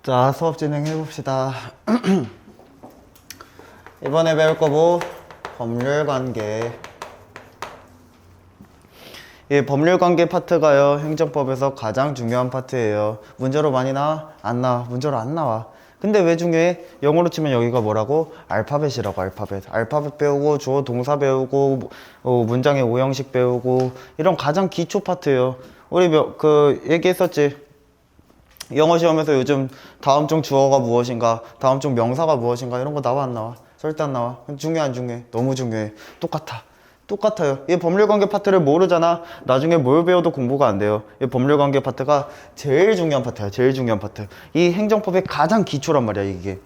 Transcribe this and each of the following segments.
자, 수업 진행해 봅시다. 이번에 배울 거 뭐? 법률관계. 이 법률관계 파트가요, 행정법에서 가장 중요한 파트예요. 문제로 많이 나와? 안 나와. 문제로 안 나와. 근데 왜 중요해? 영어로 치면 여기가 뭐라고? 알파벳이라고. 알파벳 배우고, 주어 동사 배우고, 문장의 오형식 배우고, 이런 가장 기초 파트예요. 우리 얘기했었지. 영어 시험에서 요즘 다음 중 주어가 무엇인가, 다음 중 명사가 무엇인가, 이런 거 나와 안 나와? 절대 안 나와. 중요해 안 중요해? 너무 중요해. 똑같아요. 이 법률관계 파트를 모르잖아. 나중에 뭘 배워도 공부가 안 돼요. 이 법률관계 파트가 제일 중요한 파트야. 제일 중요한 파트. 이 행정법의 가장 기초란 말이야, 이게.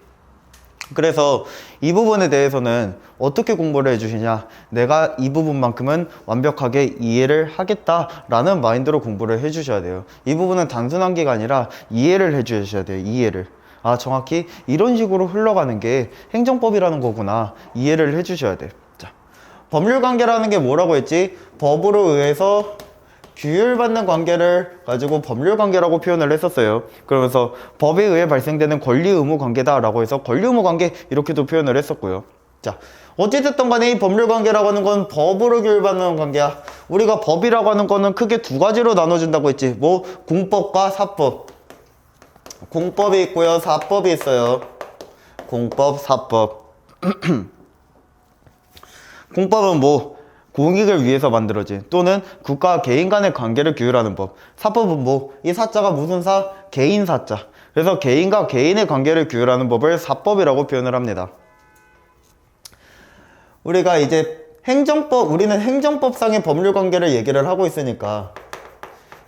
그래서 이 부분에 대해서는 어떻게 공부를 해주시냐, 내가 이 부분만큼은 완벽하게 이해를 하겠다라는 마인드로 공부를 해주셔야 돼요. 이 부분은 단순한 게 아니라 이해를 해주셔야 돼요. 이해를. 아, 정확히 이런 식으로 흘러가는 게 행정법이라는 거구나, 이해를 해주셔야 돼. 자, 법률관계라는 게 뭐라고 했지? 법으로 의해서 규율받는 관계를 가지고 법률관계라고 표현을 했었어요. 그러면서 법에 의해 발생되는 권리 의무 관계다 라고 해서 권리 의무 관계 이렇게도 표현을 했었고요. 자, 어찌됐든 간에 이 법률관계라고 하는 건 법으로 규율받는 관계야. 우리가 법이라고 하는 거는 크게 두 가지로 나눠진다고 했지. 뭐? 공법과 사법. 공법이 있고요, 사법이 있어요. 공법, 사법. 공법은 뭐? 공익을 위해서 만들어진, 또는 국가와 개인 간의 관계를 규율하는 법. 사법은 뭐? 이 사자가 무슨 사? 개인 사자. 그래서 개인과 개인의 관계를 규율하는 법을 사법이라고 표현을 합니다. 우리가 이제 우리는 행정법상의 법률관계를 얘기를 하고 있으니까,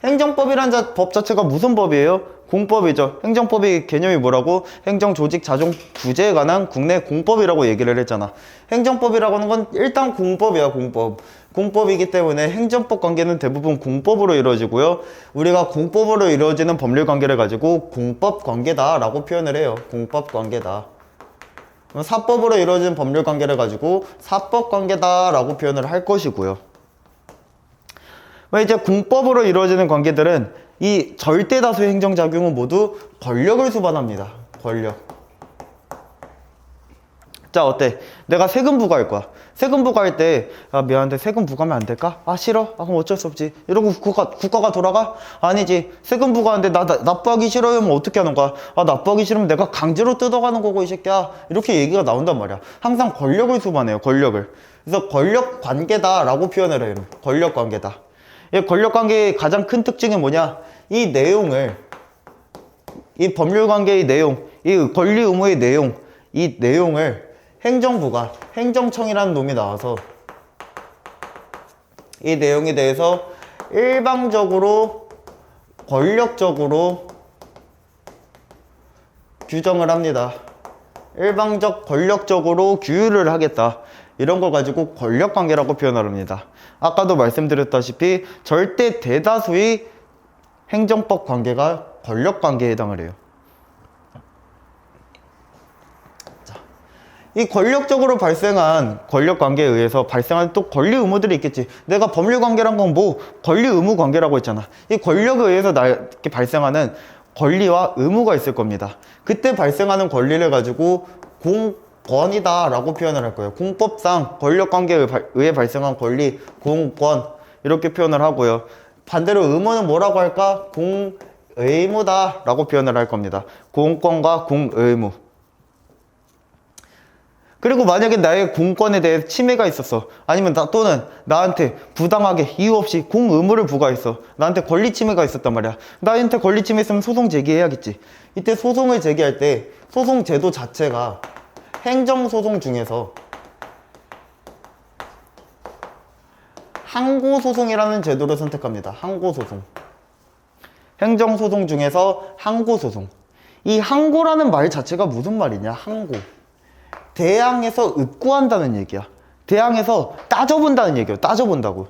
행정법이란 법 자체가 무슨 법이에요? 공법이죠. 행정법의 개념이 뭐라고? 행정조직 자종 구제에 관한 국내 공법이라고 얘기를 했잖아. 행정법이라고 하는 건 일단 공법이야, 공법. 공법이기 때문에 행정법 관계는 대부분 공법으로 이루어지고요. 우리가 공법으로 이루어지는 법률 관계를 가지고 공법 관계다 라고 표현을 해요. 공법 관계다. 사법으로 이루어지는 법률 관계를 가지고 사법 관계다 라고 표현을 할 것이고요. 이제 공법으로 이루어지는 관계들은 이 절대다수의 행정작용은 모두 권력을 수반합니다. 권력. 자, 어때? 내가 세금 부과할 거야. 세금 부과할 때, 아, 미안한데 세금 부과하면 안 될까? 아, 싫어? 아, 그럼 어쩔 수 없지. 이러고 국가가 돌아가? 아니지. 세금 부과하는데 납부하기 싫어요? 어떻게 하는 거야? 아, 납부하기 싫으면 내가 강제로 뜯어가는 거고, 이 새끼야. 이렇게 얘기가 나온단 말이야. 항상 권력을 수반해요, 권력을. 그래서 권력 관계다라고 표현을 해요. 권력 관계다. 이 권력관계의 가장 큰 특징이 뭐냐? 이 법률관계의 내용, 이 권리 의무의 내용, 이 내용을 행정부가, 행정청이라는 놈이 나와서 이 내용에 대해서 일방적으로, 권력적으로 규정을 합니다. 권력적으로 규율을 하겠다. 이런 걸 가지고 권력관계라고 표현을 합니다. 아까도 말씀드렸다시피 절대 대다수의 행정법 관계가 권력관계에 해당을 해요. 자, 이 권력적으로 발생한 권력관계에 의해서 발생한 또 권리 의무들이 있겠지. 내가 법률관계란 건 뭐? 권리 의무 관계라고 했잖아. 이 권력에 의해서 이렇게 발생하는 권리와 의무가 있을 겁니다. 그때 발생하는 권리를 가지고 공권이다 라고 표현을 할 거예요. 공법상 권력관계에 의해 발생한 권리, 공권 이렇게 표현을 하고요. 반대로 의무는 뭐라고 할까? 공의무다 라고 표현을 할 겁니다. 공권과 공의무. 그리고 만약에 나의 공권에 대해 침해가 있었어. 아니면 또는 나한테 부당하게 이유 없이 공의무를 부과했어. 나한테 권리 침해가 있었단 말이야. 나한테 권리 침해 있으면 소송 제기해야겠지. 이때 소송을 제기할 때 소송 제도 자체가 행정소송 중에서 항고소송이라는 제도를 선택합니다. 항고소송. 행정소송 중에서 항고소송. 이 항고라는 말 자체가 무슨 말이냐? 항고. 대항에서 입구한다는 얘기야. 대항에서 따져본다는 얘기야. 따져본다고.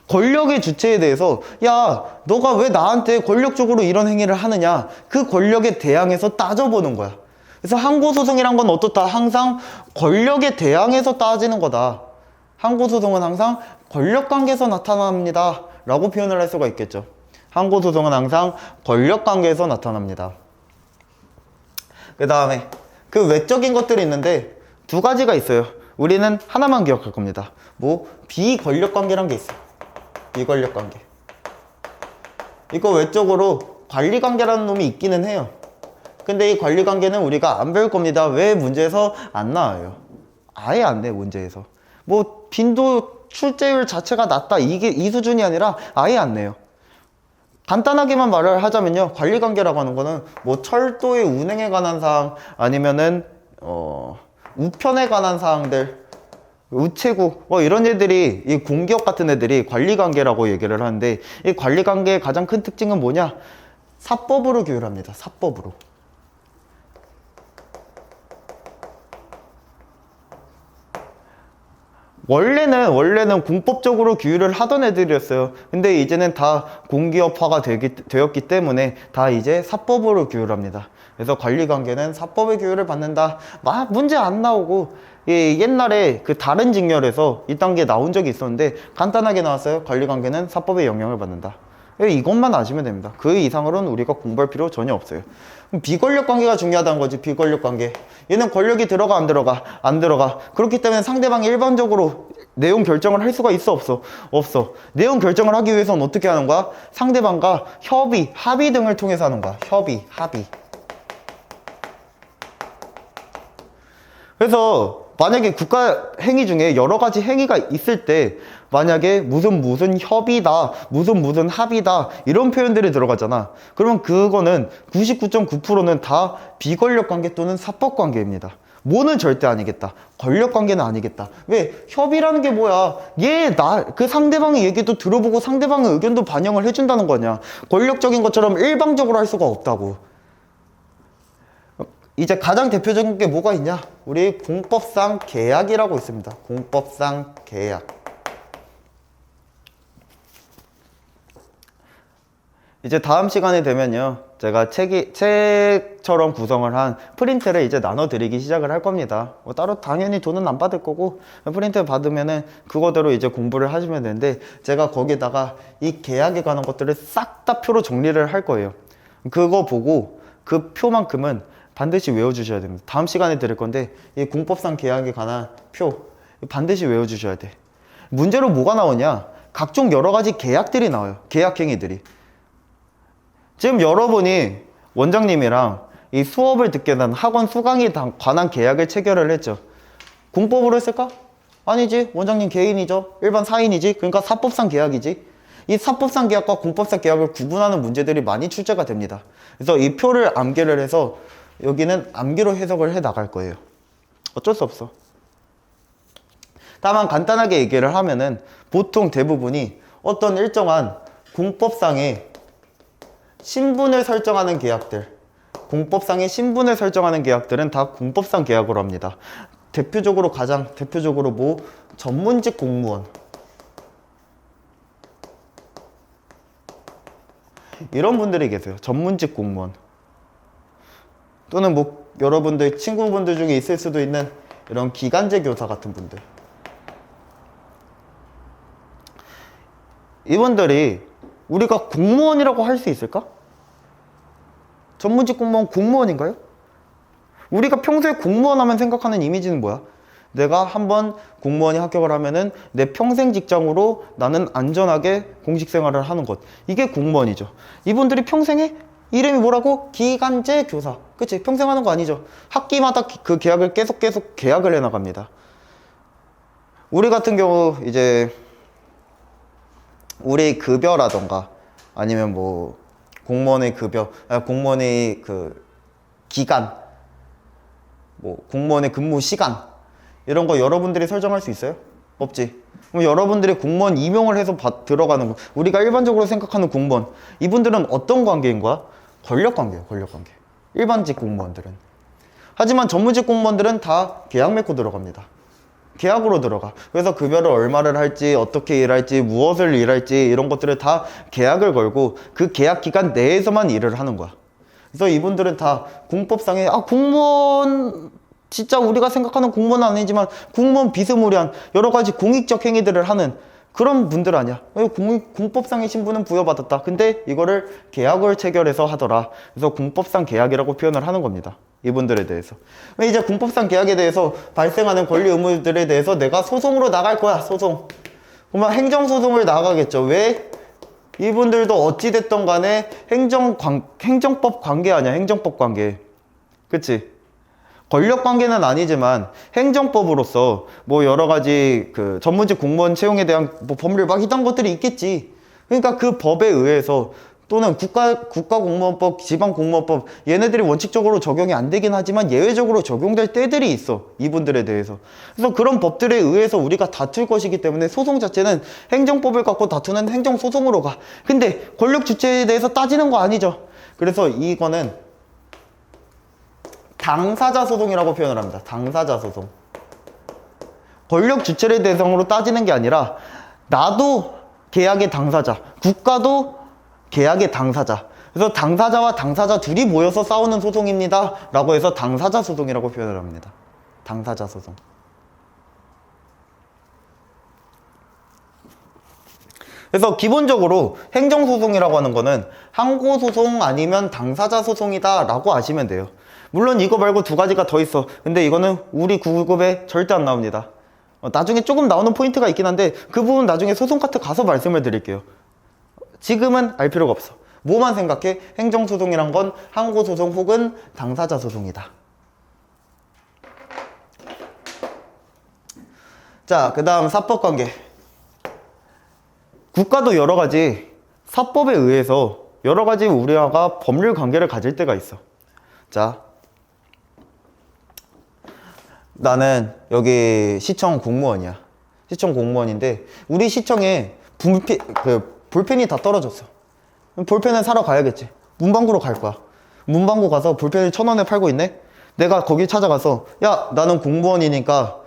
권력의 주체에 대해서, 야, 너가 왜 나한테 권력적으로 이런 행위를 하느냐? 그 권력에 대항해서 따져보는 거야. 그래서 항고소송이란 건 어떻다? 항상 권력에 대항해서 따지는 거다. 항고소송은 항상 권력관계에서 나타납니다 라고 표현을 할 수가 있겠죠. 항고소송은 항상 권력관계에서 나타납니다. 그 다음에 그 외적인 것들이 있는데 두 가지가 있어요. 우리는 하나만 기억할 겁니다. 뭐 비권력관계란 게 있어요. 비권력관계. 이거 외적으로 관리관계라는 놈이 있기는 해요. 근데 이 관리관계는 우리가 안 배울 겁니다. 왜? 문제에서 안 나와요. 아예 안 돼, 문제에서. 뭐 빈도 출제율 자체가 낮다, 이게 이 수준이 아니라 아예 안 내요. 간단하게만 말을 하자면요, 관리관계라고 하는 거는 뭐 철도의 운행에 관한 사항, 아니면은 우편에 관한 사항들, 우체국 뭐 이런 애들이, 이 공기업 같은 애들이 관리관계라고 얘기를 하는데, 이 관리관계의 가장 큰 특징은 뭐냐? 사법으로 규율합니다. 사법으로. 원래는 공법적으로 규율을 하던 애들이었어요. 근데 이제는 다 공기업화가 되었기 때문에 다 이제 사법으로 규율합니다. 그래서 관리관계는 사법의 규율을 받는다. 막 문제 안 나오고, 옛날에 그 다른 직렬에서 이딴 게 나온 적이 있었는데 간단하게 나왔어요. 관리관계는 사법의 영향을 받는다. 이것만 아시면 됩니다. 그 이상으로는 우리가 공부할 필요 전혀 없어요. 비권력 관계가 중요하다는 거지. 비권력 관계. 얘는 권력이 들어가 안 들어가? 안 들어가. 그렇기 때문에 상대방이 일반적으로 내용 결정을 할 수가 있어 없어? 없어. 내용 결정을 하기 위해서는 어떻게 하는 거야? 상대방과 협의, 합의 등을 통해서 하는 거야. 협의, 합의. 그래서 만약에 국가 행위 중에 여러 가지 행위가 있을 때 만약에 무슨 협의다, 무슨 합의다 이런 표현들이 들어가잖아. 그러면 그거는 99.9%는 다 비권력 관계 또는 사법 관계입니다. 뭐는 절대 아니겠다. 권력 관계는 아니겠다. 왜? 협의라는 게 뭐야? 그 상대방의 얘기도 들어보고 상대방의 의견도 반영을 해준다는 거냐. 권력적인 것처럼 일방적으로 할 수가 없다고. 이제 가장 대표적인 게 뭐가 있냐? 우리 공법상 계약이라고 있습니다. 공법상 계약. 이제 다음 시간에 되면요, 제가 책처럼 구성을 한 프린트를 이제 나눠드리기 시작을 할 겁니다. 따로 당연히 돈은 안 받을 거고, 프린트 받으면은 그거대로 이제 공부를 하시면 되는데, 제가 거기다가 이 계약에 관한 것들을 싹 다 표로 정리를 할 거예요. 그거 보고 그 표만큼은 반드시 외워주셔야 됩니다. 다음 시간에 드릴 건데, 이 공법상 계약에 관한 표 반드시 외워주셔야 돼. 문제로 뭐가 나오냐? 각종 여러 가지 계약들이 나와요. 계약행위들이. 지금 여러분이 원장님이랑 이 수업을 듣게 된 학원 수강에 관한 계약을 체결을 했죠. 공법으로 했을까? 아니지. 원장님 개인이죠. 일반 사인이지. 그러니까 사법상 계약이지. 이 사법상 계약과 공법상 계약을 구분하는 문제들이 많이 출제가 됩니다. 그래서 이 표를 암기를 해서 여기는 암기로 해석을 해 나갈 거예요. 어쩔 수 없어. 다만 간단하게 얘기를 하면은 보통 대부분이 어떤 일정한 공법상의 신분을 설정하는 계약들, 공법상의 신분을 설정하는 계약들은 다 공법상 계약으로 합니다. 가장 대표적으로 뭐 전문직 공무원, 이런 분들이 계세요. 전문직 공무원. 또는 뭐 여러분들 친구분들 중에 있을 수도 있는 이런 기간제 교사 같은 분들. 이분들이 우리가 공무원이라고 할 수 있을까? 전문직 공무원 공무원인가요? 우리가 평소에 공무원 하면 생각하는 이미지는 뭐야? 내가 한번 공무원이 합격을 하면은 내 평생 직장으로 나는 안전하게 공직 생활을 하는 것. 이게 공무원이죠. 이분들이 평생에 이름이 뭐라고? 기간제 교사. 그치? 평생 하는 거 아니죠. 학기마다 그 계약을 계속 계약을 해나갑니다. 우리 같은 경우 이제 우리 급여라던가 아니면 뭐 공무원의 급여, 공무원의 그 기간, 뭐 공무원의 근무 시간 이런 거 여러분들이 설정할 수 있어요? 없지. 그럼 여러분들이 공무원 임용을 해서 들어가는 거, 우리가 일반적으로 생각하는 공무원, 이분들은 어떤 관계인 거야? 권력 관계예요. 권력 관계. 일반직 공무원들은. 하지만 전문직 공무원들은 다 계약 맺고 들어갑니다. 계약으로 들어가. 그래서 급여를 얼마를 할지, 어떻게 일할지, 무엇을 일할지 이런 것들을 다 계약을 걸고 그 계약 기간 내에서만 일을 하는 거야. 그래서 이분들은 다 공법상에 공무원, 진짜 우리가 생각하는 공무원은 아니지만 공무원 비스무리한 여러 가지 공익적 행위들을 하는 그런 분들 아니야. 공법상의 신분은 부여받았다. 근데 이거를 계약을 체결해서 하더라. 그래서 공법상 계약이라고 표현을 하는 겁니다. 이분들에 대해서. 이제 군법상 계약에 대해서 발생하는 권리 의무들에 대해서 내가 소송으로 나갈 거야. 소송. 그러면 행정소송을 나가겠죠. 왜? 이분들도 어찌됐던 간에 행정법 관계 아니야. 행정법 관계. 그치? 권력 관계는 아니지만 행정법으로서 뭐 여러 가지 그 전문직 공무원 채용에 대한 뭐 법률 막 이런 것들이 있겠지. 그러니까 그 법에 의해서 또는 국가공무원법, 지방공무원법 얘네들이 원칙적으로 적용이 안 되긴 하지만 예외적으로 적용될 때들이 있어. 이분들에 대해서. 그래서 그런 법들에 의해서 우리가 다툴 것이기 때문에 소송 자체는 행정법을 갖고 다투는 행정소송으로 가. 근데 권력 주체에 대해서 따지는 거 아니죠. 그래서 이거는 당사자 소송이라고 표현을 합니다. 당사자 소송. 권력 주체를 대상으로 따지는 게 아니라 나도 계약의 당사자, 국가도 계약의 당사자. 그래서 당사자와 당사자 둘이 모여서 싸우는 소송입니다. 라고 해서 당사자 소송이라고 표현을 합니다. 당사자 소송. 그래서 기본적으로 행정소송이라고 하는 거는 항고소송 아니면 당사자 소송이다 라고 아시면 돼요. 물론 이거 말고 두 가지가 더 있어. 근데 이거는 우리 9급에 절대 안 나옵니다. 나중에 조금 나오는 포인트가 있긴 한데 그 부분 나중에 소송 카트 가서 말씀을 드릴게요. 지금은 알 필요가 없어. 뭐만 생각해? 행정소송이란 건 항고소송 혹은 당사자 소송이다. 자, 그 다음 사법관계. 국가도 여러 가지 사법에 의해서 여러 가지 우리가 법률 관계를 가질 때가 있어. 자, 나는 여기 시청 공무원이야. 시청 공무원인데 우리 시청에 볼펜이 다 떨어졌어. 볼펜을 사러 가야겠지. 문방구로 갈 거야. 문방구 가서 볼펜을 1,000원에 팔고 있네. 내가 거기 찾아가서 야, 나는 공무원이니까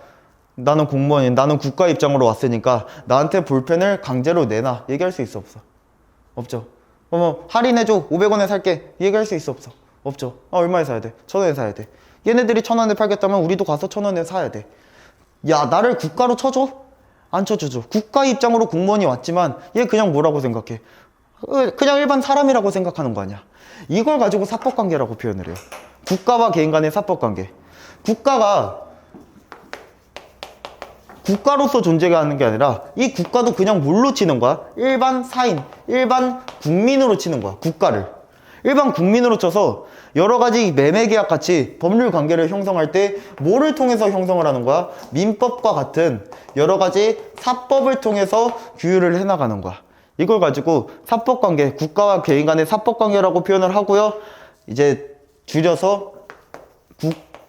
나는 국가 입장으로 왔으니까 나한테 볼펜을 강제로 내놔. 얘기할 수 있어 없어? 없죠. 그러면 할인해줘. 500원에 살게. 얘기할 수 있어 없어? 없죠. 얼마에 사야 돼? 1,000원에 사야 돼. 얘네들이 1,000원에 팔겠다면 우리도 가서 1,000원에 사야 돼. 야, 나를 국가로 쳐줘? 안 쳐주죠. 국가 입장으로 공무원이 왔지만 얘 그냥 뭐라고 생각해? 그냥 일반 사람이라고 생각하는 거 아니야. 이걸 가지고 사법관계라고 표현을 해요. 국가와 개인 간의 사법관계. 국가가 국가로서 존재하는 게 아니라 이 국가도 그냥 뭘로 치는 거야? 일반 사인, 일반 국민으로 치는 거야. 국가를 일반 국민으로 쳐서 여러 가지 매매계약 같이 법률 관계를 형성할 때 뭐를 통해서 형성을 하는 거야? 민법과 같은 여러 가지 사법을 통해서 규율을 해나가는 거야. 이걸 가지고 사법관계, 국가와 개인 간의 사법관계라고 표현을 하고요. 이제 줄여서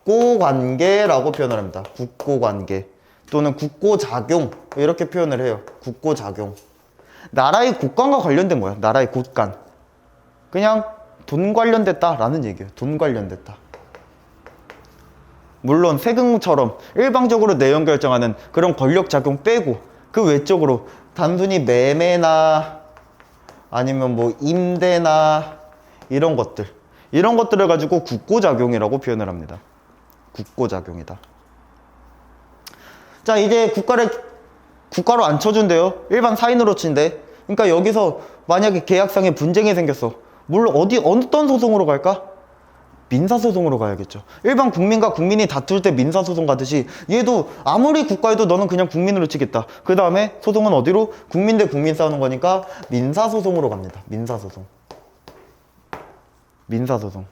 국고관계라고 표현을 합니다. 국고관계 또는 국고작용 이렇게 표현을 해요. 국고작용. 나라의 국간과 관련된 거야. 나라의 국간. 그냥 돈 관련됐다 라는 얘기예요. 돈 관련됐다. 물론 세금처럼 일방적으로 내용 결정하는 그런 권력작용 빼고 그 외적으로 단순히 매매나 아니면 뭐 임대나 이런 것들을 가지고 국고작용이라고 표현을 합니다. 국고작용이다. 자, 이제 국가로 안 쳐준대요. 일반 사인으로 친대. 그러니까 여기서 만약에 계약상에 분쟁이 생겼어. 물론 어떤 소송으로 갈까? 민사소송으로 가야겠죠. 일반 국민과 국민이 다툴 때 민사소송 가듯이 얘도 아무리 국가에도 너는 그냥 국민으로 치겠다. 그 다음에 소송은 어디로? 국민 대 국민 싸우는 거니까 민사소송으로 갑니다. 민사소송. 민사소송.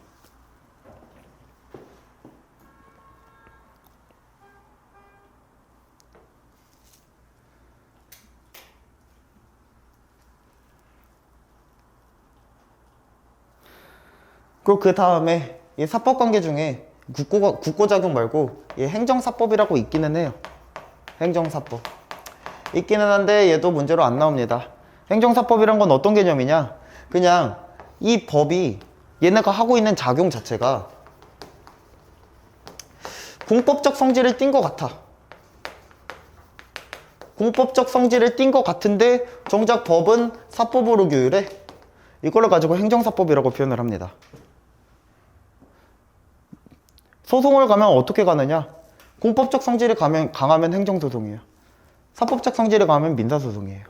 그리고 그 다음에 이 사법관계 중에 국고작용 말고 이 행정사법이라고 있기는 해요. 행정사법 있기는 한데 얘도 문제로 안 나옵니다. 행정사법이란 건 어떤 개념이냐? 그냥 이 법이 얘네가 하고 있는 작용 자체가 공법적 성질을 띈 것 같아. 공법적 성질을 띈 것 같은데 정작 법은 사법으로 규율해. 이걸 가지고 행정사법이라고 표현을 합니다. 소송을 가면 어떻게 가느냐? 공법적 성질이 강하면 행정소송이에요. 사법적 성질이 강하면 민사소송이에요.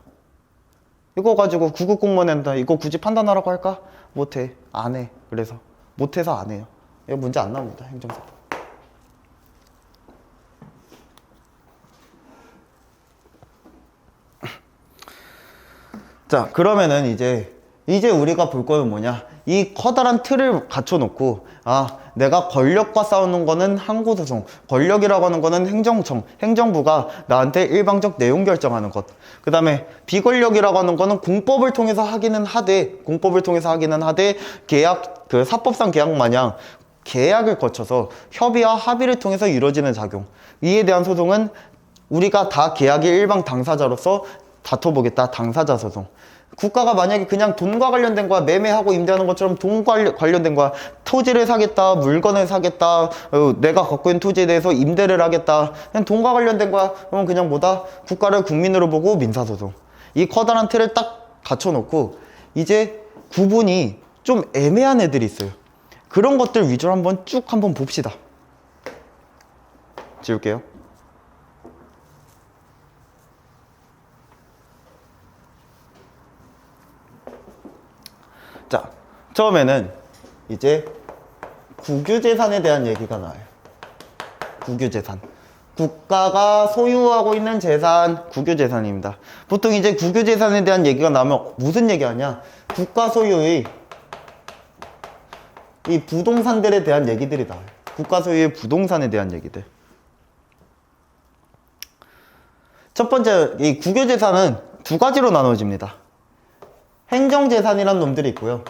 이거 가지고 9급 공무원한테 이거 굳이 판단하라고 할까? 못해. 안 해. 그래서 못해서 안 해요. 이거 문제 안 나옵니다. 행정사법. 자, 그러면은 이제 우리가 볼 거는 뭐냐? 이 커다란 틀을 갖춰놓고, 내가 권력과 싸우는 거는 항고소송, 권력이라고 하는 거는 행정청, 행정부가 나한테 일방적 내용 결정하는 것. 그 다음에 비권력이라고 하는 거는 공법을 통해서 하기는 하되, 계약, 그 사법상 계약 마냥 계약을 거쳐서 협의와 합의를 통해서 이루어지는 작용. 이에 대한 소송은 우리가 다 계약의 일방 당사자로서 다퉈보겠다. 당사자 소송. 국가가 만약에 그냥 돈과 관련된 거야, 매매하고 임대하는 것처럼 돈과 관련된 거야, 토지를 사겠다, 물건을 사겠다, 내가 갖고 있는 토지에 대해서 임대를 하겠다, 그냥 돈과 관련된 거야. 그러면 그냥 뭐다? 국가를 국민으로 보고 민사소송. 이 커다란 틀을 딱 갖춰놓고 이제 구분이 좀 애매한 애들이 있어요. 그런 것들 위주로 한번 쭉 한번 봅시다. 지울게요. 자, 처음에는 이제 국유재산에 대한 얘기가 나와요. 국유재산. 국가가 소유하고 있는 재산, 국유재산입니다. 보통 이제 국유재산에 대한 얘기가 나오면 무슨 얘기 하냐? 국가 소유의 이 부동산들에 대한 얘기들이 나와요. 국가 소유의 부동산에 대한 얘기들. 첫 번째, 이 국유재산은 두 가지로 나눠집니다. 행정재산이란 놈들이 있고요.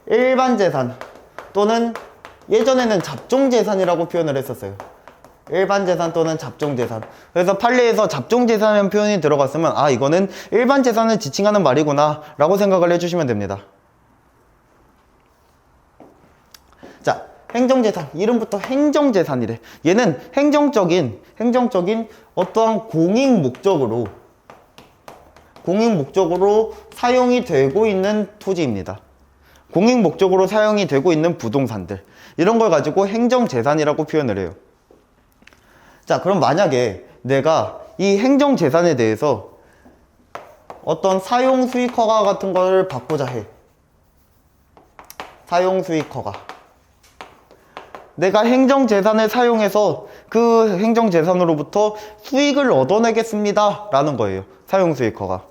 일반재산 또는 예전에는 잡종재산이라고 표현을 했었어요. 일반재산 또는 잡종재산. 그래서 판례에서 잡종재산이라는 표현이 들어갔으면 이거는 일반재산을 지칭하는 말이구나 라고 생각을 해주시면 됩니다. 자, 행정재산. 이름부터 행정재산이래. 얘는 행정적인 어떠한 공익목적으로 사용이 되고 있는 토지입니다. 공익목적으로 사용이 되고 있는 부동산들, 이런 걸 가지고 행정재산이라고 표현을 해요. 자, 그럼 만약에 내가 이 행정재산에 대해서 어떤 사용수익허가 같은 걸 받고자 해. 사용수익허가. 내가 행정재산을 사용해서 그 행정재산으로부터 수익을 얻어내겠습니다 라는 거예요. 사용수익허가.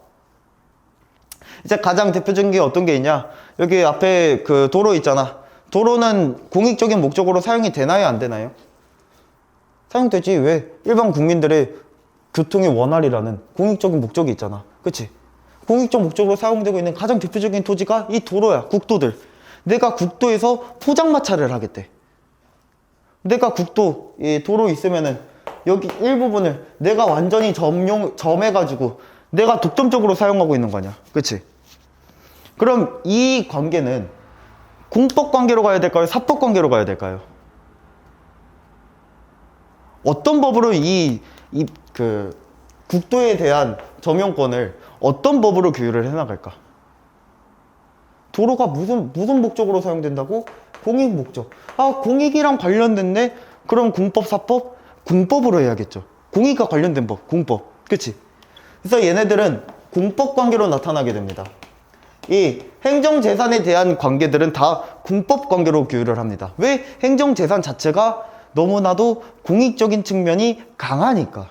이제 가장 대표적인 게 어떤 게 있냐? 여기 앞에 그 도로 있잖아. 도로는 공익적인 목적으로 사용이 되나요? 안 되나요? 사용되지. 왜? 일반 국민들의 교통의 원활이라는 공익적인 목적이 있잖아. 그치? 공익적 목적으로 사용되고 있는 가장 대표적인 토지가 이 도로야. 국도들. 내가 국도에서 포장마차를 하겠대. 내가 국도, 이 도로 있으면은 여기 일부분을 내가 완전히 점해가지고 내가 독점적으로 사용하고 있는 거냐. 그치? 그럼 이 관계는 공법 관계로 가야 될까요? 사법 관계로 가야 될까요? 어떤 법으로 그 국도에 대한 점용권을 어떤 법으로 규율을 해나갈까? 도로가 무슨 목적으로 사용된다고? 공익 목적. 공익이랑 관련됐네? 그럼 공법, 사법? 공법으로 해야겠죠. 공익과 관련된 법, 공법. 그치? 그래서 얘네들은 공법 관계로 나타나게 됩니다. 이 행정재산에 대한 관계들은 다 공법 관계로 규율을 합니다. 왜? 행정재산 자체가 너무나도 공익적인 측면이 강하니까.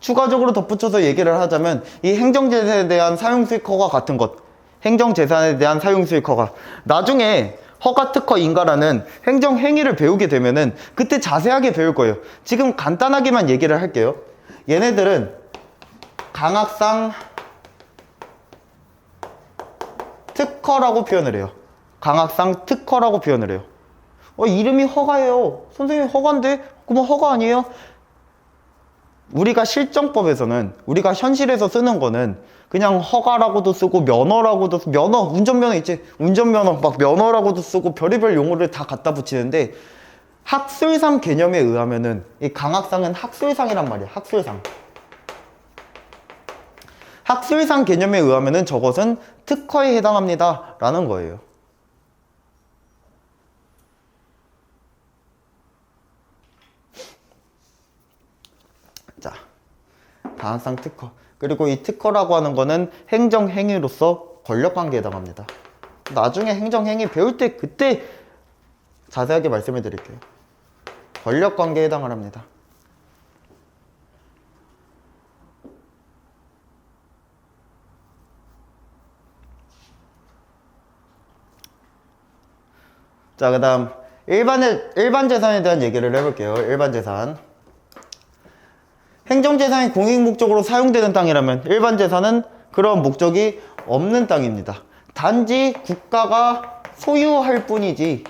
추가적으로 덧붙여서 얘기를 하자면 이 행정재산에 대한 사용수익허가 같은 것, 행정재산에 대한 사용수익허가 나중에 허가특허인가라는 행정행위를 배우게 되면은 그때 자세하게 배울 거예요. 지금 간단하게만 얘기를 할게요. 얘네들은 강학상 특허라고 표현을 해요. 강학상 특허라고 표현을 해요. 이름이 허가예요. 선생님 허가인데? 그러면 허가 아니에요? 우리가 실정법에서는 우리가 현실에서 쓰는 거는 그냥 허가라고도 쓰고 면허라고도 쓰고 면허, 운전면허 있지? 운전면허 막 면허라고도 쓰고 별의별 용어를 다 갖다 붙이는데 학술상 개념에 의하면은 이 강학상은 학술상이란 말이야. 학술상. 학술상 개념에 의하면은 저것은 특허에 해당합니다 라는 거예요. 자, 강학상 특허. 그리고 이 특허라고 하는 거는 행정행위로서 권력관계에 해당합니다. 나중에 행정행위 배울 때 그때 자세하게 말씀을 드릴게요. 권력관계에 해당을 합니다. 자, 그 다음 일반 재산에 대한 얘기를 해볼게요. 일반 재산. 행정재산이 공익 목적으로 사용되는 땅이라면 일반 재산은 그런 목적이 없는 땅입니다. 단지 국가가 소유할 뿐이지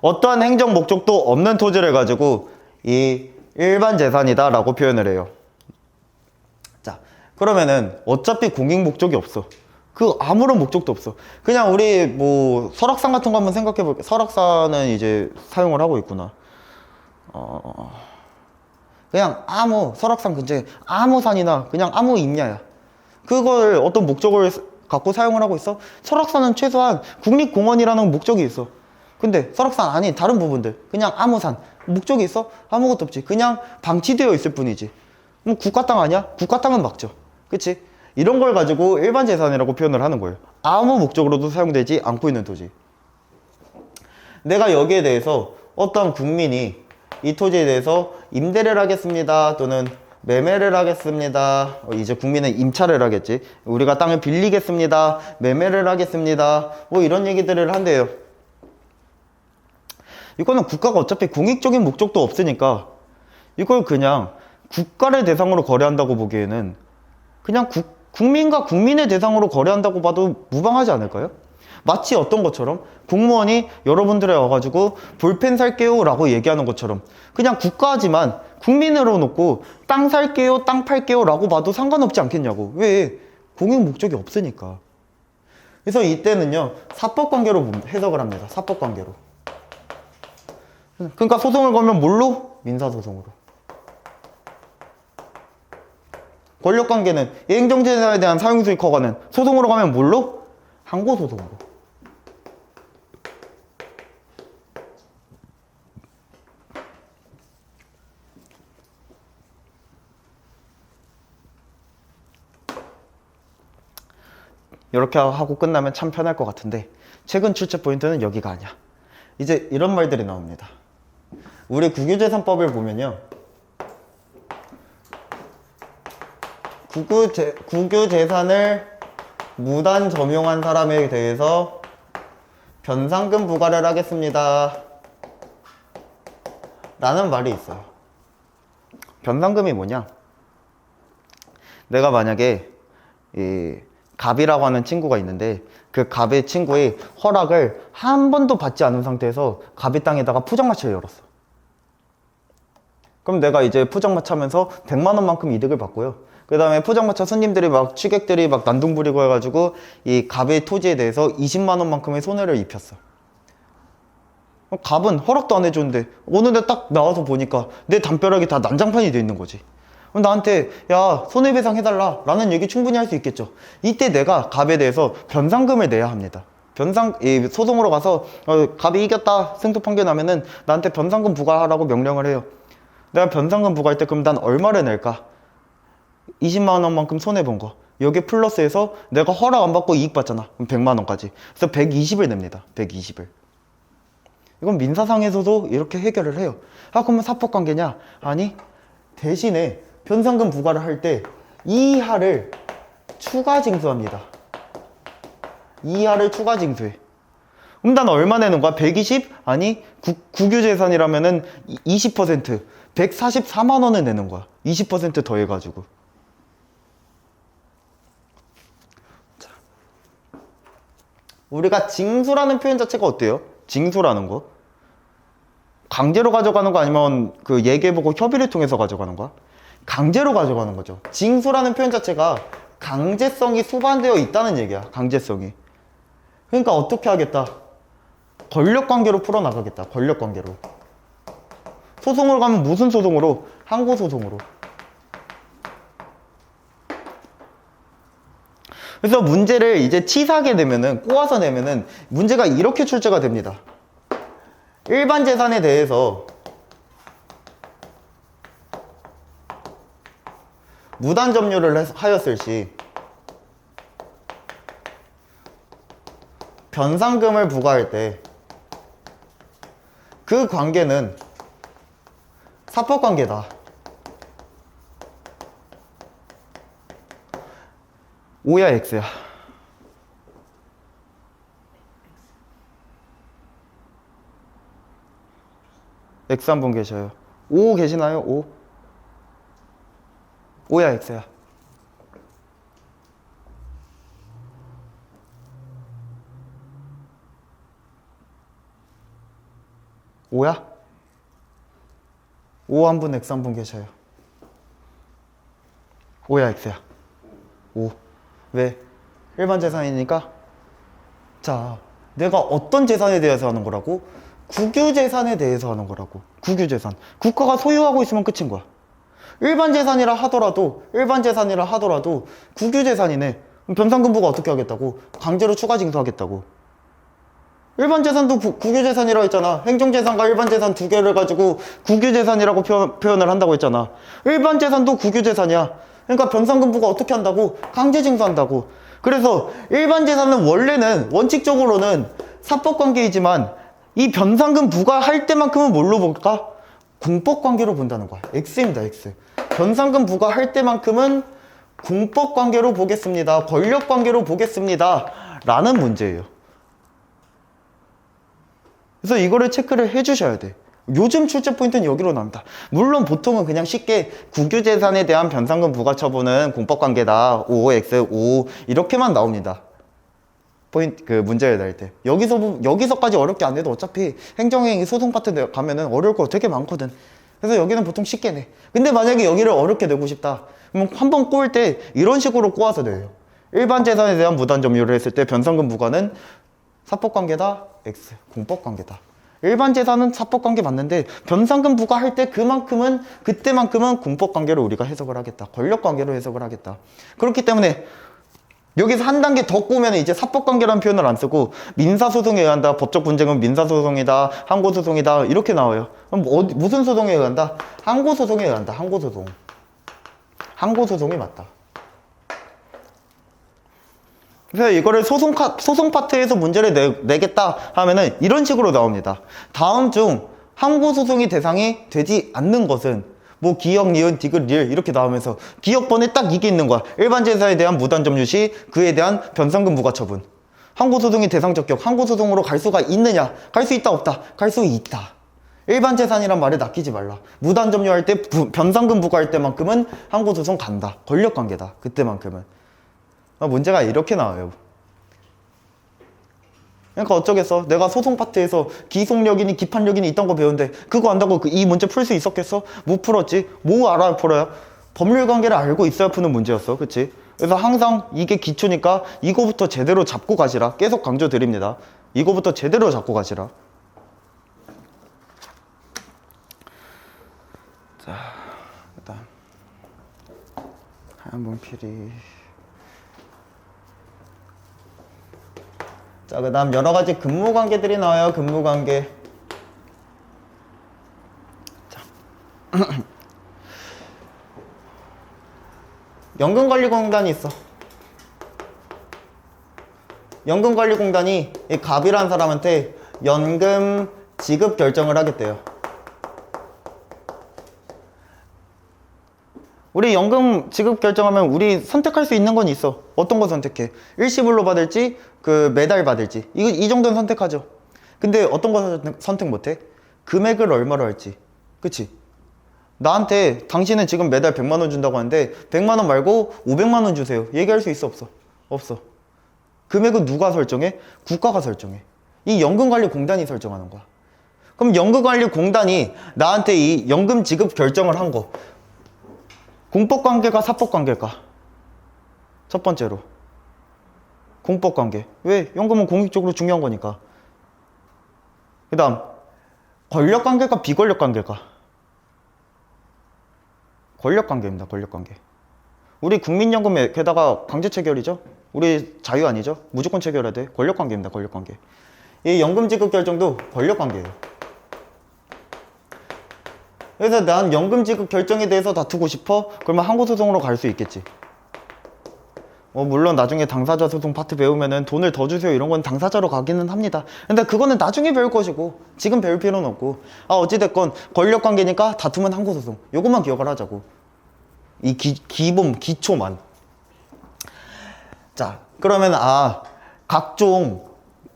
어떠한 행정 목적도 없는 토지를 가지고 이 일반 재산이다 라고 표현을 해요. 자, 그러면은 어차피 공익 목적이 없어. 그 아무런 목적도 없어. 그냥 우리 뭐 설악산 같은 거 한번 생각해 볼게. 설악산은 이제 사용을 하고 있구나. 그냥 아무 설악산 근처에 아무 산이나 그냥 아무 임야야. 그걸 어떤 목적을 갖고 사용을 하고 있어? 설악산은 최소한 국립공원이라는 목적이 있어. 근데 설악산 아닌 다른 부분들 그냥 아무 산 목적이 있어? 아무것도 없지. 그냥 방치되어 있을 뿐이지. 그럼 국가 땅 아니야? 국가 땅은 막죠. 그치? 이런 걸 가지고 일반 재산이라고 표현을 하는 거예요. 아무 목적으로도 사용되지 않고 있는 토지. 내가 여기에 대해서 어떤 국민이 이 토지에 대해서 임대를 하겠습니다 또는 매매를 하겠습니다. 이제 국민은 임차를 하겠지. 우리가 땅을 빌리겠습니다. 매매를 하겠습니다. 뭐 이런 얘기들을 한대요. 이거는 국가가 어차피 공익적인 목적도 없으니까 이걸 그냥 국가를 대상으로 거래한다고 보기에는 그냥 국민과 국민의 대상으로 거래한다고 봐도 무방하지 않을까요? 마치 어떤 것처럼 공무원이 여러분들에 와가지고 볼펜 살게요 라고 얘기하는 것처럼 그냥 국가지만 국민으로 놓고 땅 살게요 땅 팔게요 라고 봐도 상관없지 않겠냐고. 왜? 공익 목적이 없으니까. 그래서 이때는요 사법관계로 해석을 합니다. 사법관계로. 그러니까 소송을 걸면 뭘로? 민사소송으로. 권력관계는 이 행정재산에 대한 사용수익 허가는 소송으로 가면 뭘로? 항고소송으로. 이렇게 하고 끝나면 참 편할 것 같은데 최근 출제 포인트는 여기가 아니야. 이제 이런 말들이 나옵니다. 우리 국유재산법을 보면요 국유재산을 무단 점용한 사람에 대해서 변상금 부과를 하겠습니다 라는 말이 있어요. 변상금이 뭐냐? 내가 만약에 이 갑이라고 하는 친구가 있는데 그 갑의 친구의 허락을 한 번도 받지 않은 상태에서 갑의 땅에다가 포장마차를 열었어. 그럼 내가 이제 포장마차 하면서 100만 원만큼 이득을 받고요. 그 다음에 포장마차 손님들이 막 취객들이 막 난동 부리고 해가지고 이 갑의 토지에 대해서 20만 원만큼의 손해를 입혔어. 갑은 허락도 안 해줬는데 어느 날 딱 나와서 보니까 내 담벼락이 다 난장판이 돼 있는 거지. 그럼 나한테 야 손해배상 해달라 라는 얘기 충분히 할 수 있겠죠. 이때 내가 갑에 대해서 변상금을 내야 합니다. 소송으로 가서 갑이 이겼다 승소 판결 나면은 나한테 변상금 부과하라고 명령을 해요. 내가 변상금 부과할 때 그럼 난 얼마를 낼까? 20만 원만큼 손해본 거 여기에 플러스해서 내가 허락 안 받고 이익 받잖아. 그럼 100만 원까지. 그래서 120을 냅니다. 120을. 이건 민사상에서도 이렇게 해결을 해요. 아 그러면 사법관계냐? 아니 대신에 변상금 부과를 할 때 이하를 추가 징수합니다. 이하를 추가 징수해. 그럼 난 얼마 내는 거야? 120? 아니 국유재산이라면은 20% 144만 원을 내는 거야. 20% 더해가지고. 자, 우리가 징수라는 표현 자체가 어때요? 징수라는 거 강제로 가져가는 거 아니면 그 얘기해보고 협의를 통해서 가져가는 거야? 강제로 가져가는 거죠. 징수라는 표현 자체가 강제성이 수반되어 있다는 얘기야. 강제성이. 그러니까 어떻게 하겠다? 권력관계로 풀어나가겠다. 권력관계로. 소송을 가면 무슨 소송으로? 항고소송으로. 그래서 문제를 이제 치사하게 내면은 꼬아서 내면은 문제가 이렇게 출제가 됩니다. 일반 재산에 대해서 무단 점유를 하였을 시 변상금을 부과할 때 그 관계는 사법관계다. O야 X야? X 한 분 계셔요. O 계시나요? O? O야 X야? O야? O 한 분, X 한 분 계셔요. O야 X야? O. 왜? 일반 재산이니까? 자, 내가 어떤 재산에 대해서 하는 거라고? 국유재산에 대해서 하는 거라고. 국유재산. 국가가 소유하고 있으면 끝인 거야. 일반 재산이라 하더라도 국유재산이네. 그럼 변상금부가 어떻게 하겠다고? 강제로 추가 징수하겠다고. 일반 재산도 국유재산이라고 했잖아. 행정재산과 일반 재산 두 개를 가지고 국유재산이라고 표현을 한다고 했잖아. 일반 재산도 국유재산이야. 그러니까 변상금부가 어떻게 한다고? 강제 징수한다고. 그래서 일반 재산은 원래는 원칙적으로는 사법관계이지만 이 변상금 부과할 때만큼은 뭘로 볼까? 공법관계로 본다는 거야. X입니다, X. 변상금 부과할 때만큼은 공법관계로 보겠습니다. 권력관계로 보겠습니다. 라는 문제예요. 그래서 이거를 체크를 해주셔야 돼. 요즘 출제 포인트는 여기로 나옵니다. 물론 보통은 그냥 쉽게 국유재산에 대한 변상금 부과 처분은 공법관계다. OX, O 이렇게만 나옵니다. 포인트 그 문제를 낼 때 여기서까지 어렵게 안 해도 어차피 행정행위 소송 파트 가면은 어려울 거 되게 많거든. 그래서 여기는 보통 쉽게 내. 근데 만약에 여기를 어렵게 내고 싶다. 그럼 한번 꼬을 때 이런 식으로 꼬아서 내요. 일반 재산에 대한 무단 점유를 했을 때 변상금 부과는 사법관계다. X. 공법관계다. 일반 재산은 사법관계 맞는데 변상금 부과할 때 그때만큼은 공법관계로 우리가 해석을 하겠다. 권력관계로 해석을 하겠다. 그렇기 때문에 여기서 한 단계 더 꼬면 이제 사법관계라는 표현을 안 쓰고 민사소송에 의한다. 법적 분쟁은 민사소송이다. 항고소송이다. 이렇게 나와요. 그럼 무슨 소송에 의한다? 항고소송에 의한다. 항고소송. 항고소송이 맞다. 그래서 이거를 소송 파트에서 문제를 내겠다 하면은 이런 식으로 나옵니다. 다음 중 항고소송이 대상이 되지 않는 것은 뭐 기역, 니은, 디귿, 리을 이렇게 나오면서 기역번에 딱 이게 있는 거야. 일반 재산에 대한 무단 점유 시 그에 대한 변상금 부과 처분. 항고소송이 대상 적격, 항고소송으로 갈 수가 있느냐? 갈 수 있다 없다? 갈 수 있다. 일반 재산이란 말에 낚이지 말라. 무단 점유할 때 변상금 부과할 때만큼은 항고소송 간다. 권력관계다. 그때만큼은. 문제가 이렇게 나와요. 그러니까 어쩌겠어. 내가 소송 파트에서 기속력이니 기판력이니 있던 거 배웠는데 그거 안다고 이 문제 풀 수 있었겠어? 못 풀었지. 뭐 알아야 풀어요? 법률 관계를 알고 있어야 푸는 문제였어. 그치? 그래서 항상 이게 기초니까 이거부터 제대로 잡고 가시라. 계속 강조드립니다. 이거부터 제대로 잡고 가시라. 자, 일단 하얀 분필이. 자, 그 다음 여러 가지 근무 관계들이 나와요. 근무 관계. 자. 연금관리공단이 있어. 연금관리공단이 이 갑이라는 사람한테 연금 지급 결정을 하겠대요. 우리 연금 지급 결정하면 우리 선택할 수 있는 건 있어. 어떤 거 선택해? 일시불로 받을지 매달 받을지 이 정도는 선택하죠. 근데 어떤 거 선택 못해? 금액을 얼마로 할지. 그치? 나한테 당신은 지금 매달 100만 원 준다고 하는데 100만 원 말고 500만 원 주세요. 얘기할 수 있어 없어? 없어. 금액은 누가 설정해? 국가가 설정해. 이 연금관리공단이 설정하는 거야. 그럼 연금관리공단이 나한테 이 연금 지급 결정을 한 거 공법관계가 사법관계일까? 첫 번째로 공법관계. 왜? 연금은 공익적으로 중요한 거니까. 그 다음 권력관계일까 비권력관계일까? 권력관계입니다. 권력관계. 우리 국민연금에 게다가 강제체결이죠. 우리 자유 아니죠. 무조건 체결해야 돼. 권력관계입니다. 권력관계. 이 연금 지급 결정도 권력관계예요. 그래서 난 연금 지급 결정에 대해서 다투고 싶어? 그러면 항고소송으로 갈 수 있겠지. 물론 나중에 당사자 소송 파트 배우면은 돈을 더 주세요 이런 건 당사자로 가기는 합니다. 근데 그거는 나중에 배울 것이고 지금 배울 필요는 없고, 어찌됐건 권력관계니까 다투면 항고소송, 요것만 기억을 하자고. 이 기본 기초만. 자, 그러면 각종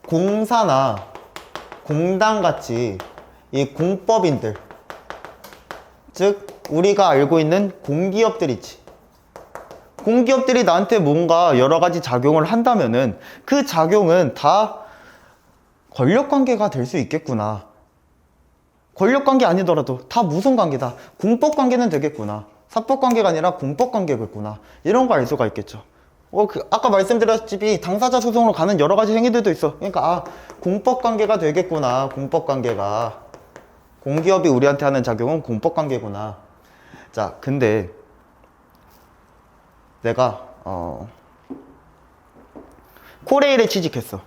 공사나 공단같이 이 공법인들, 즉 우리가 알고 있는 공기업들 있지. 공기업들이 나한테 뭔가 여러 가지 작용을 한다면은 그 작용은 다 권력관계가 될 수 있겠구나. 권력관계 아니더라도 다 무슨 관계다. 공법관계는 되겠구나. 사법관계가 아니라 공법관계겠구나. 이런 거 알 수가 있겠죠. 아까 말씀드렸다시피 당사자 소송으로 가는 여러 가지 행위들도 있어. 그러니까 공법관계가 되겠구나. 공법관계가. 공기업이 우리한테 하는 작용은 공법관계구나. 자, 근데 내가 코레일에 취직했어.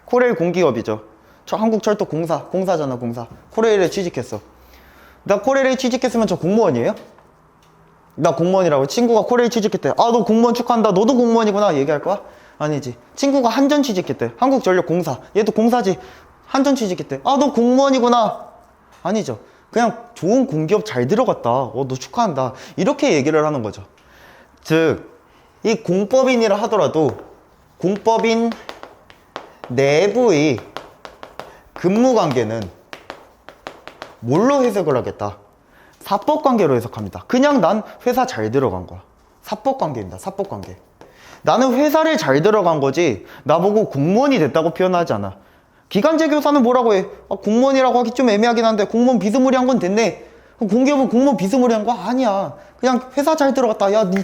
코레일 공기업이죠. 한국철도공사잖아, 공사. 코레일에 취직했어. 나 코레일에 취직했으면 저 공무원이에요? 나 공무원이라고. 친구가 코레일 취직했대. 너 공무원 축하한다. 너도 공무원이구나. 얘기할 거야? 아니지. 친구가 한전 취직했대. 한국전력공사. 얘도 공사지. 한전 취직했대. 너 공무원이구나. 아니죠. 그냥 좋은 공기업 잘 들어갔다. 너 축하한다. 이렇게 얘기를 하는 거죠. 즉, 이 공법인이라 하더라도 공법인 내부의 근무관계는 뭘로 해석을 하겠다? 사법관계로 해석합니다. 그냥 난 회사 잘 들어간 거야. 사법관계입니다. 사법관계. 나는 회사를 잘 들어간 거지 나보고 공무원이 됐다고 표현하지 않아. 기간제 교사는 뭐라고 해? 공무원이라고 하기 좀 애매하긴 한데 공무원 비스무리한 건 됐네. 공기업은 공무원 비스무리한 거 아니야. 그냥 회사 잘 들어갔다. 야, 니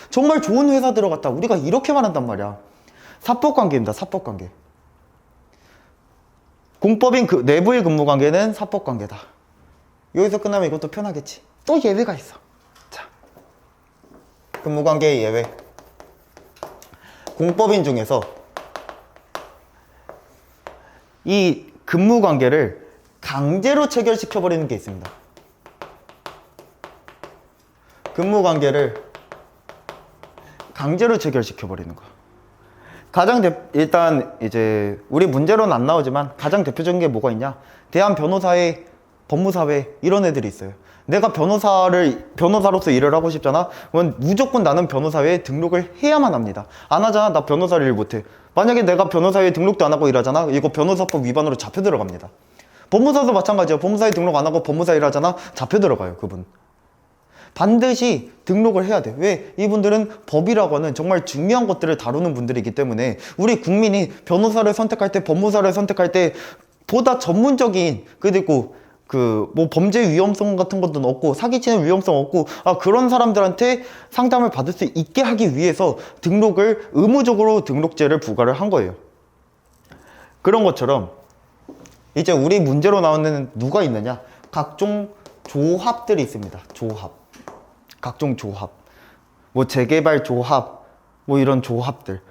정말 좋은 회사 들어갔다. 우리가 이렇게 말한단 말이야. 사법관계입니다. 사법관계. 공법인 내부의 근무관계는 사법관계다. 여기서 끝나면 이것도 편하겠지. 또 예외가 있어. 자, 근무관계의 예외. 공법인 중에서 이 근무관계를 강제로 체결시켜버리는 게 있습니다. 근무관계를 강제로 체결시켜버리는 거. 일단 이제 우리 문제로는 안 나오지만 가장 대표적인 게 뭐가 있냐? 대한변호사회, 법무사회 이런 애들이 있어요. 내가 변호사로서 일을 하고 싶잖아? 그건 무조건 나는 변호사회에 등록을 해야만 합니다. 안 하잖아? 나 변호사를 일 못해. 만약에 내가 변호사회에 등록도 안 하고 일하잖아? 이거 변호사법 위반으로 잡혀 들어갑니다. 법무사도 마찬가지야. 법무사에 등록 안 하고 법무사 일하잖아? 잡혀 들어가요, 그분. 반드시 등록을 해야 돼. 왜? 이분들은 법이라고 하는 정말 중요한 것들을 다루는 분들이기 때문에 우리 국민이 변호사를 선택할 때, 법무사를 선택할 때 보다 전문적인, 그리고 뭐 범죄 위험성 같은 것도 없고 사기치는 위험성 없고 그런 사람들한테 상담을 받을 수 있게 하기 위해서 의무적으로 등록제를 부과를 한 거예요. 그런 것처럼 이제 우리 문제로 나오는 누가 있느냐? 각종 조합들이 있습니다. 조합. 각종 조합. 뭐 재개발 조합, 뭐 이런 조합들.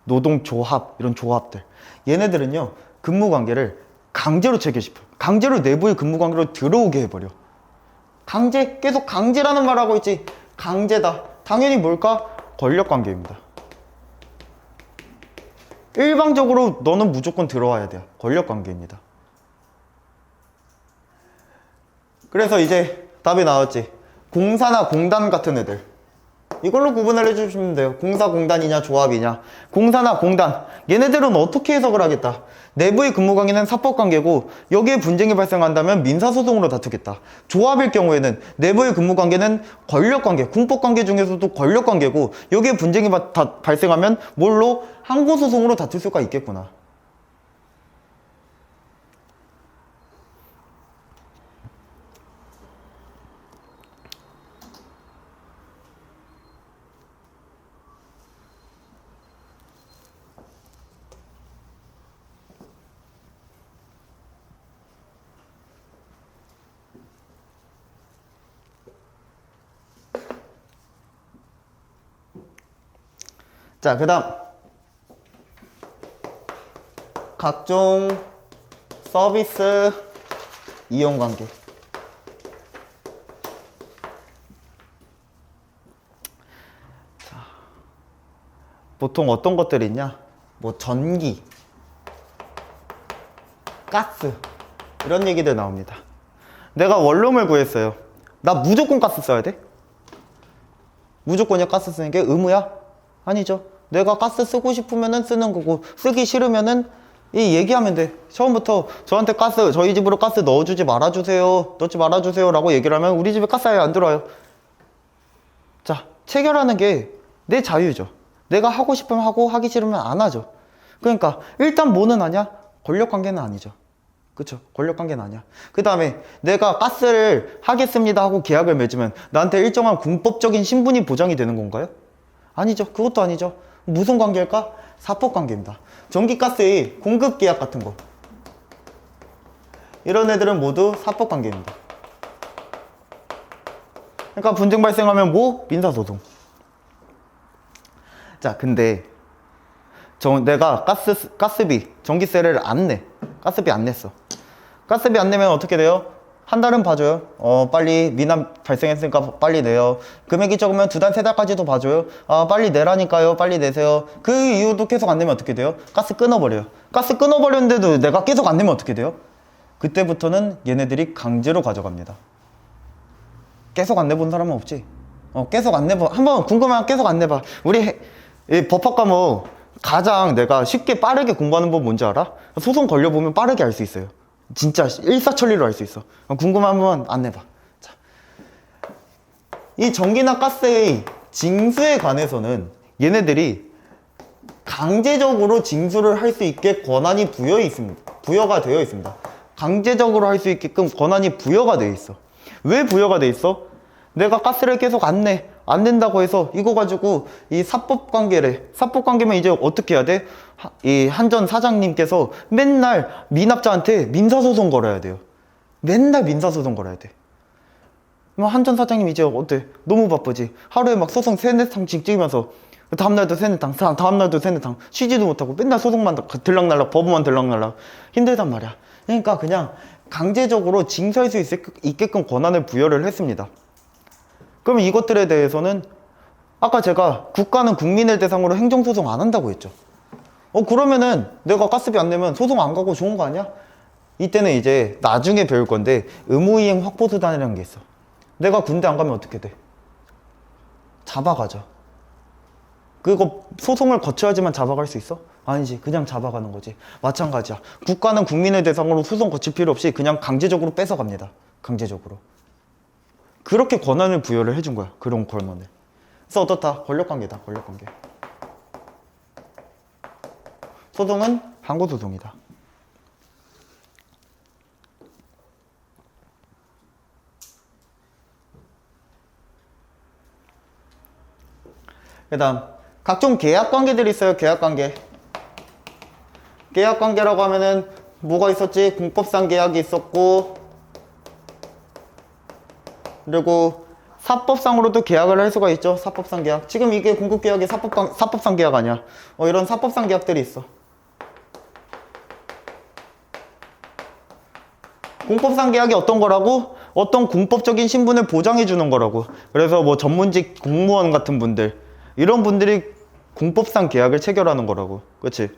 노동조합, 이런 조합들. 얘네들은요, 근무관계를 강제로 체결시켜. 강제로 내부의 근무관계로 들어오게 해버려. 계속 강제라는 말 하고 있지. 강제다. 당연히 뭘까? 권력관계입니다. 일방적으로 너는 무조건 들어와야 돼요. 권력관계입니다. 그래서 이제 답이 나왔지. 공사나 공단 같은 애들. 이걸로 구분을 해주시면 돼요. 공사, 공단이냐, 조합이냐. 공사나 공단. 얘네들은 어떻게 해석을 하겠다. 내부의 근무관계는 사법관계고 여기에 분쟁이 발생한다면 민사소송으로 다투겠다. 조합일 경우에는 내부의 근무관계는 권력관계, 공법관계 중에서도 권력관계고 여기에 분쟁이 발생하면 뭘로? 항고소송으로 다툴 수가 있겠구나. 자, 그 다음 각종 서비스 이용관계. 보통 어떤 것들이 있냐? 뭐 전기, 가스 이런 얘기들 나옵니다. 내가 원룸을 구했어요. 나 무조건 가스 써야 돼? 무조건이야 가스 쓰는 게 의무야? 아니죠. 내가 가스 쓰고 싶으면은 쓰는 거고 쓰기 싫으면은 이 얘기하면 돼. 처음부터 저한테 가스, 저희 집으로 가스 넣어주지 말아주세요, 넣지 말아주세요 라고 얘기를 하면 우리 집에 가스 아예 안 들어와요. 자, 체결하는 게 내 자유죠. 내가 하고 싶으면 하고 하기 싫으면 안 하죠. 그러니까 일단 뭐는 아니야? 권력관계는 아니죠. 그쵸? 권력관계는 아니야. 그 다음에 내가 가스를 하겠습니다 하고 계약을 맺으면 나한테 일정한 군법적인 신분이 보장이 되는 건가요? 아니죠. 그것도 아니죠. 무슨 관계일까? 사법관계입니다. 전기가스의 공급계약 같은 거, 이런 애들은 모두 사법관계입니다. 그러니까 분쟁 발생하면 뭐? 민사소송. 자, 근데 내가 가스비, 전기세를 안 내. 가스비 안 냈어. 가스비 안 내면 어떻게 돼요? 한 달은 봐줘요. 빨리 미납 발생했으니까 빨리 내요. 금액이 적으면 두 달, 세 달까지도 봐줘요. 빨리 내라니까요. 빨리 내세요. 그 이후도 계속 안 내면 어떻게 돼요? 가스 끊어버려요. 가스 끊어버렸는데도 내가 계속 안 내면 어떻게 돼요? 그때부터는 얘네들이 강제로 가져갑니다. 계속 안 내본 사람은 없지? 계속 안 내봐. 한번 궁금하면 계속 안 내봐. 우리 이 법학 과목 가장 내가 쉽게 빠르게 공부하는 법 뭔지 알아? 소송 걸려보면 빠르게 알 수 있어요. 진짜 일사천리로 알 수 있어. 궁금하면 안 내봐. 자, 이 전기나 가스의 징수에 관해서는 얘네들이 강제적으로 징수를 할 수 있게 권한이 부여가 되어 있습니다. 강제적으로 할 수 있게끔 권한이 부여가 되어 있어. 왜 부여가 되어 있어? 내가 가스를 계속 안 낸다고 해서 이거 가지고 이 사법관계래. 사법관계면 이제 어떻게 해야 돼? 이 한전 사장님께서 맨날 미납자한테 민사소송 걸어야 돼요. 맨날 민사소송 걸어야 돼. 한전 사장님 이제 어때? 너무 바쁘지? 하루에 막 소송 3-4탕씩 찍으면서 다음날도 3-4탕, 다음날도 3-4탕 쉬지도 못하고 맨날 소송만 들락날락, 법원만 들락날락 힘들단 말이야. 그러니까 그냥 강제적으로 징수할 수 있게끔 권한을 부여를 했습니다. 그러면 이것들에 대해서는 아까 제가 국가는 국민을 대상으로 행정소송 안 한다고 했죠. 그러면은 내가 가스비 안 내면 소송 안 가고 좋은 거 아니야? 이때는 이제 나중에 배울 건데 의무이행 확보수단이라는 게 있어. 내가 군대 안 가면 어떻게 돼? 잡아가죠. 그거 소송을 거쳐야지만 잡아갈 수 있어? 아니지. 그냥 잡아가는 거지. 마찬가지야. 국가는 국민을 대상으로 소송 거칠 필요 없이 그냥 강제적으로 뺏어갑니다. 강제적으로. 그렇게 권한을 부여를 해준 거야. 그런 권한을. 그래서 어떻다? 권력관계다. 권력관계. 소송은 항고소송이다. 그 다음 각종 계약관계들이 있어요. 계약관계. 계약관계라고 하면은 뭐가 있었지? 공법상 계약이 있었고, 그리고 사법상으로도 계약을 할 수가 있죠. 사법상 계약. 지금 이게 공급계약이 사법상 계약 아니야. 이런 사법상 계약들이 있어. 공법상 계약이 어떤 거라고? 어떤 공법적인 신분을 보장해 주는 거라고. 그래서 뭐 전문직 공무원 같은 분들, 이런 분들이 공법상 계약을 체결하는 거라고. 그치?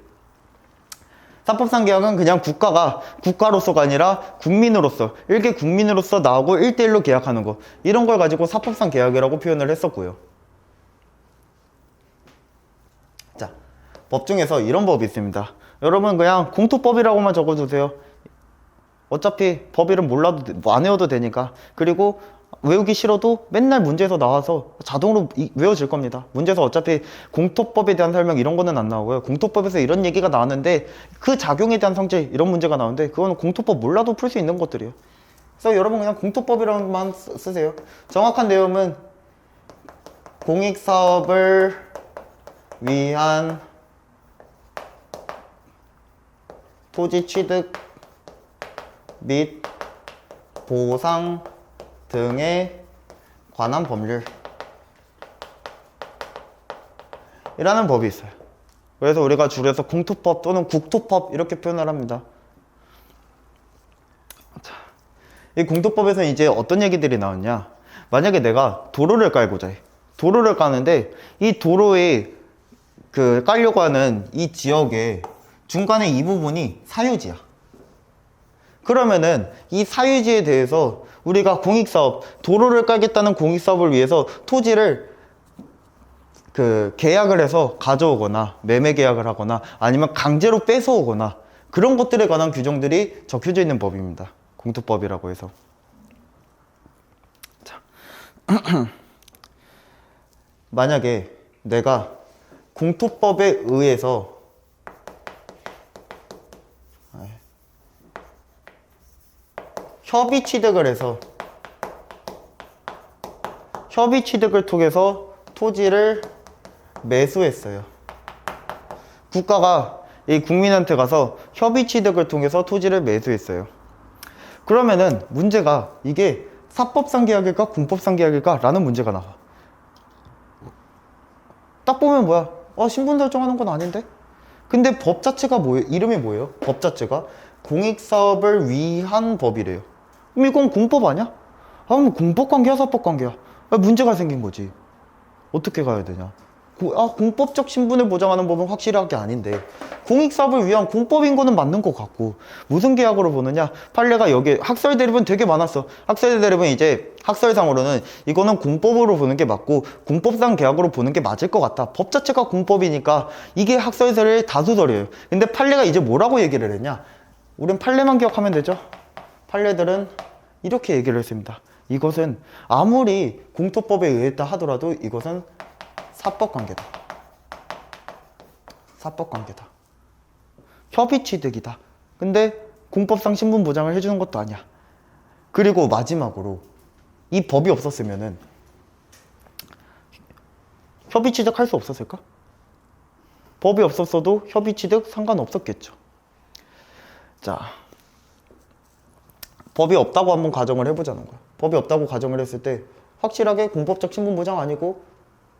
사법상 계약은 그냥 국가가 국가로서가 아니라 국민으로서, 일개 국민으로서 나하고 1대1로 계약하는 거, 이런 걸 가지고 사법상 계약이라고 표현을 했었고요. 자, 법 중에서 이런 법이 있습니다. 여러분 그냥 공토법이라고만 적어주세요. 어차피 법 이름 몰라도 안 외워도 되니까. 그리고 외우기 싫어도 맨날 문제에서 나와서 자동으로 외워질 겁니다. 문제에서 어차피 공토법에 대한 설명 이런 거는 안 나오고요. 공토법에서 이런 얘기가 나왔는데 그 작용에 대한 성질 이런 문제가 나오는데 그거는 공토법 몰라도 풀 수 있는 것들이에요. 그래서 여러분 그냥 공토법이라고만 쓰세요. 정확한 내용은 공익사업을 위한 토지 취득 및 보상 등에 관한 법률 이라는 법이 있어요. 그래서 우리가 줄여서 공토법 또는 국토법 이렇게 표현을 합니다. 자, 이 공토법에서 이제 어떤 얘기들이 나왔냐? 만약에 내가 도로를 깔고자 해. 도로를 까는데 이 도로에 그 깔려고 하는 이 지역의 중간에 이 부분이 사유지야. 그러면은 이 사유지에 대해서 우리가 공익사업, 도로를 깔겠다는 공익사업을 위해서 토지를 그 계약을 해서 가져오거나 매매 계약을 하거나 아니면 강제로 뺏어오거나 그런 것들에 관한 규정들이 적혀져 있는 법입니다. 공토법이라고 해서. 자. 만약에 내가 공토법에 의해서 협의 취득을 해서 협의 취득을 통해서 토지를 매수했어요. 국가가 이 국민한테 가서 협의 취득을 통해서 토지를 매수했어요. 그러면은 문제가 이게 사법상 계약일까 공법상 계약일까 라는 문제가 나와. 딱 보면 뭐야? 신분 설정하는 건 아닌데? 근데 법 자체가 뭐예요? 이름이 뭐예요? 법 자체가 공익사업을 위한 법이래요. 그럼 이건 공법 아니야? 그럼 공법 관계야 사법 관계야? 문제가 생긴 거지. 어떻게 가야 되냐? 공법적 신분을 보장하는 법은 확실하게 아닌데 공익사업을 위한 공법인 거는 맞는 것 같고 무슨 계약으로 보느냐? 판례가 여기 학설 대립은 되게 많았어. 학설 대립은 이제 학설상으로는 이거는 공법으로 보는 게 맞고 공법상 계약으로 보는 게 맞을 것 같다. 법 자체가 공법이니까 이게 학설의 다수설이에요. 근데 판례가 이제 뭐라고 얘기를 했냐? 우린 판례만 기억하면 되죠. 판례들은 이렇게 얘기를 했습니다. 이것은 아무리 공토법에 의했다 하더라도 이것은 사법관계다. 사법관계다. 협의취득이다. 근데 공법상 신분 보장을 해주는 것도 아니야. 그리고 마지막으로 이 법이 없었으면은 협의취득 할 수 없었을까? 법이 없었어도 협의취득 상관없었겠죠. 자, 법이 없다고 한번 가정을 해보자는 거야. 법이 없다고 가정을 했을 때 확실하게 공법적 신분 보장 아니고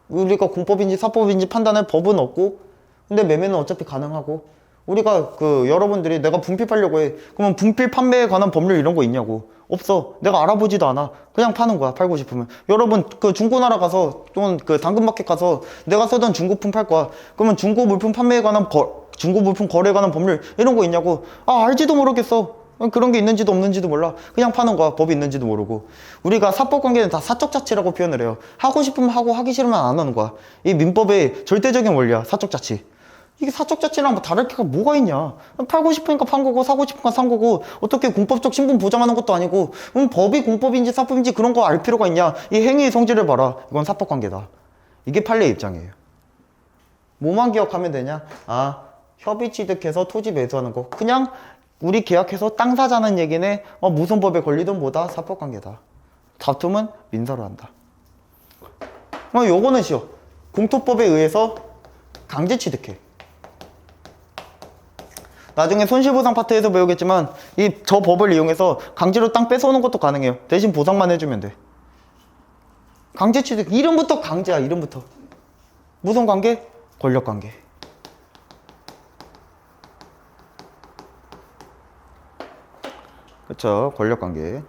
우리가 공법인지 사법인지 판단할 법은 없고 근데 매매는 어차피 가능하고 우리가 여러분들이 내가 분필 팔려고 해. 그러면 분필 판매에 관한 법률 이런 거 있냐고. 없어. 내가 알아보지도 않아. 그냥 파는 거야. 팔고 싶으면. 여러분 중고나라 가서 또는 당근마켓 가서 내가 쓰던 중고품 팔 거야. 그러면 중고 물품 판매에 관한 중고 물품 거래에 관한 법률 이런 거 있냐고. 알지도 모르겠어. 그런 게 있는지도 없는지도 몰라. 그냥 파는 거야. 법이 있는지도 모르고. 우리가 사법관계는 다 사적 자치라고 표현을 해요. 하고 싶으면 하고 하기 싫으면 안 하는 거야. 이 민법의 절대적인 원리야. 사적 자치. 이게 사적 자치랑 뭐 다를 게가 뭐가 있냐. 팔고 싶으니까 판 거고 사고 싶으니까 산 거고 어떻게 공법적 신분 보장하는 것도 아니고 법이 공법인지 사법인지 그런 거 알 필요가 있냐. 이 행위의 성질을 봐라. 이건 사법관계다. 이게 판례 입장이에요. 뭐만 기억하면 되냐. 협의 취득해서 토지 매수하는 거. 그냥 우리 계약해서 땅 사자는 얘기네. 무슨 법에 걸리든 뭐다 사법관계다. 다툼은 민사로 한다. 요거는 쉬워. 공토법에 의해서 강제 취득해. 나중에 손실보상 파트에서 배우겠지만 저 법을 이용해서 강제로 땅 뺏어오는 것도 가능해요. 대신 보상만 해주면 돼. 강제 취득. 이름부터 강제야. 이름부터. 무슨 관계? 권력관계. 그쵸. 권력관계.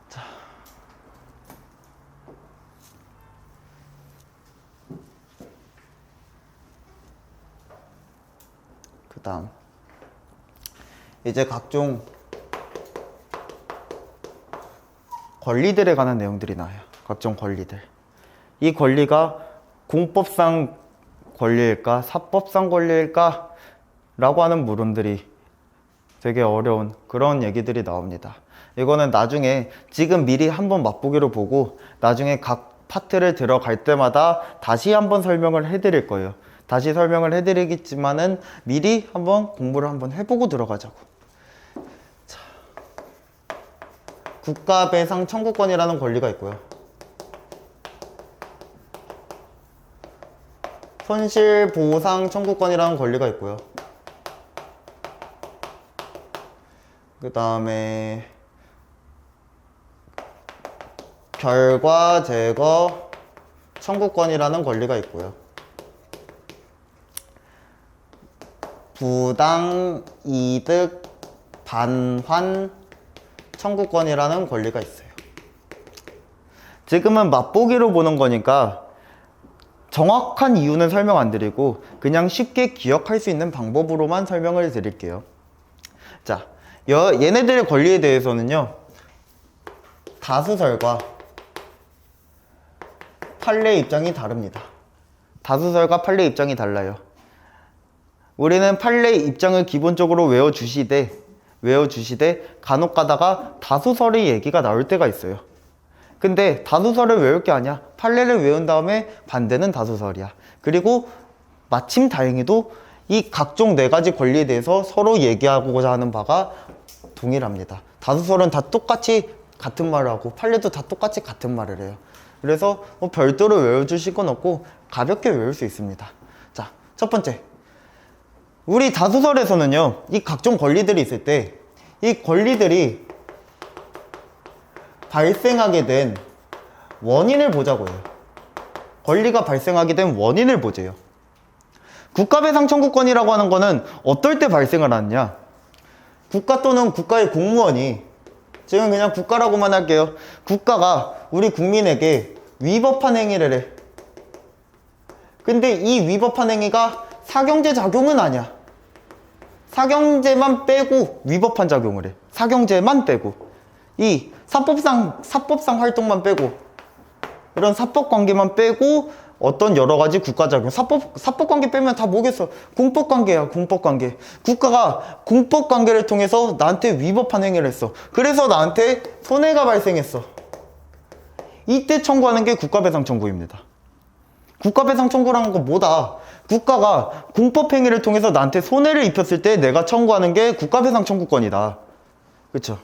자. 그 다음 이제 각종 권리들에 관한 내용들이 나와요. 각종 권리들. 이 권리가 공법상 권리일까 사법상 권리일까 라고 하는 물음들이 되게 어려운 그런 얘기들이 나옵니다. 이거는 나중에 지금 미리 한번 맛보기로 보고 나중에 각 파트를 들어갈 때마다 다시 한번 설명을 해드릴 거예요. 다시 설명을 해드리겠지만은 미리 한번 공부를 한번 해보고 들어가자고. 자, 국가배상 청구권이라는 권리가 있고요. 손실보상 청구권이라는 권리가 있고요. 그 다음에 결과 제거 청구권이라는 권리가 있고요. 부당 이득 반환 청구권이라는 권리가 있어요. 지금은 맛보기로 보는 거니까 정확한 이유는 설명 안 드리고 그냥 쉽게 기억할 수 있는 방법으로만 설명을 드릴게요. 자, 얘네들의 권리에 대해서는요, 다수설과 판례 입장이 다릅니다. 다수설과 판례 입장이 달라요. 우리는 판례 입장을 기본적으로 외워주시되 간혹 가다가 다수설의 얘기가 나올 때가 있어요. 근데 다수설을 외울 게 아니야. 판례를 외운 다음에 반대는 다수설이야. 그리고 마침 다행히도 이 각종 4가지 권리에 대해서 서로 얘기하고자 하는 바가 동일합니다. 다수설은 다 똑같이 같은 말을 하고 판례도 다 똑같이 같은 말을 해요. 그래서 뭐 별도로 외워주실 건 없고 가볍게 외울 수 있습니다. 자, 첫 번째, 우리 다수설에서는요, 이 각종 권리들이 있을 때 이 권리들이 발생하게 된 원인을 보자고 해요. 권리가 발생하게 된 원인을 보재요. 국가배상 청구권이라고 하는 거는 어떨 때 발생을 하느냐, 국가 또는 국가의 공무원이, 지금 그냥 국가라고만 할게요. 국가가 우리 국민에게 위법한 행위를 해. 근데 이 위법한 행위가 사경제 작용은 아니야. 사경제만 빼고 위법한 작용을 해. 사경제만 빼고. 이 사법상 활동만 빼고, 이런 사법관계만 빼고 어떤 여러가지 국가작용, 사법관계 빼면 다 뭐겠어? 공법관계야. 공법관계. 국가가 공법관계를 통해서 나한테 위법한 행위를 했어. 그래서 나한테 손해가 발생했어. 이때 청구하는 게 국가배상 청구입니다. 국가배상 청구라는 건 뭐다? 국가가 공법행위를 통해서 나한테 손해를 입혔을 때 내가 청구하는 게 국가배상 청구권이다. 그쵸?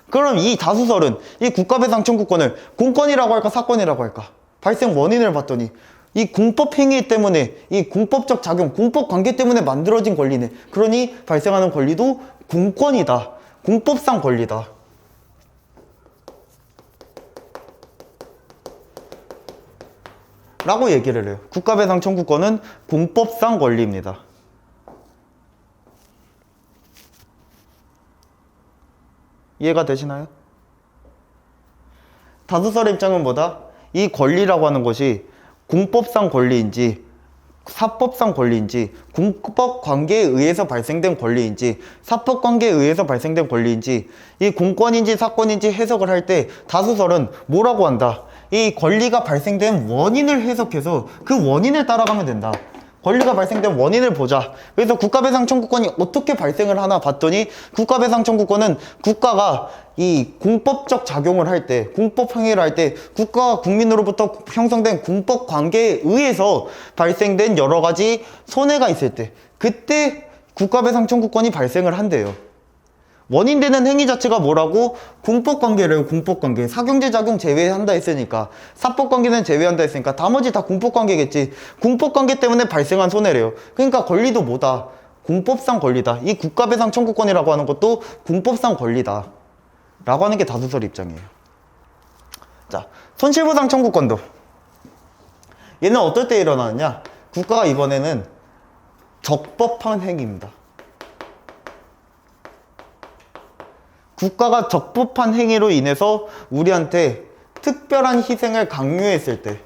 그럼 이 다수설은 이 국가배상 청구권을 공권이라고 할까, 사건이라고 할까? 발생 원인을 봤더니 이 공법행위 때문에, 이 공법적 작용, 공법관계 때문에 만들어진 권리네. 그러니 발생하는 권리도 공권이다. 공법상 권리다. 라고 얘기를 해요. 국가배상 청구권은 공법상 권리입니다. 이해가 되시나요? 다수설의 입장은 뭐다? 이 권리라고 하는 것이 공법상 권리인지 사법상 권리인지, 공법관계에 의해서 발생된 권리인지, 사법관계에 의해서 발생된 권리인지, 이 공권인지 사건인지 해석을 할 때 다수설은 뭐라고 한다? 이 권리가 발생된 원인을 해석해서 그 원인을 따라가면 된다. 권리가 발생된 원인을 보자. 그래서 국가배상 청구권이 어떻게 발생을 하나 봤더니, 국가배상 청구권은 국가가 이 공법적 작용을 할 때, 공법 행위를 할 때 국가와 국민으로부터 형성된 공법 관계에 의해서 발생된 여러 가지 손해가 있을 때, 그때 국가배상 청구권이 발생을 한대요. 원인되는 행위 자체가 뭐라고? 공법관계래요. 공법관계. 사경제 작용 제외한다 했으니까, 사법관계는 제외한다 했으니까 나머지 다 공법관계겠지. 공법관계 때문에 발생한 손해래요. 그러니까 권리도 뭐다? 공법상 권리다. 이 국가배상 청구권이라고 하는 것도 공법상 권리다 라고 하는 게 다수설 입장이에요. 자, 손실보상 청구권도, 얘는 어떨 때 일어나느냐? 국가가 이번에는 적법한 행위입니다. 국가가 적법한 행위로 인해서 우리한테 특별한 희생을 강요했을 때,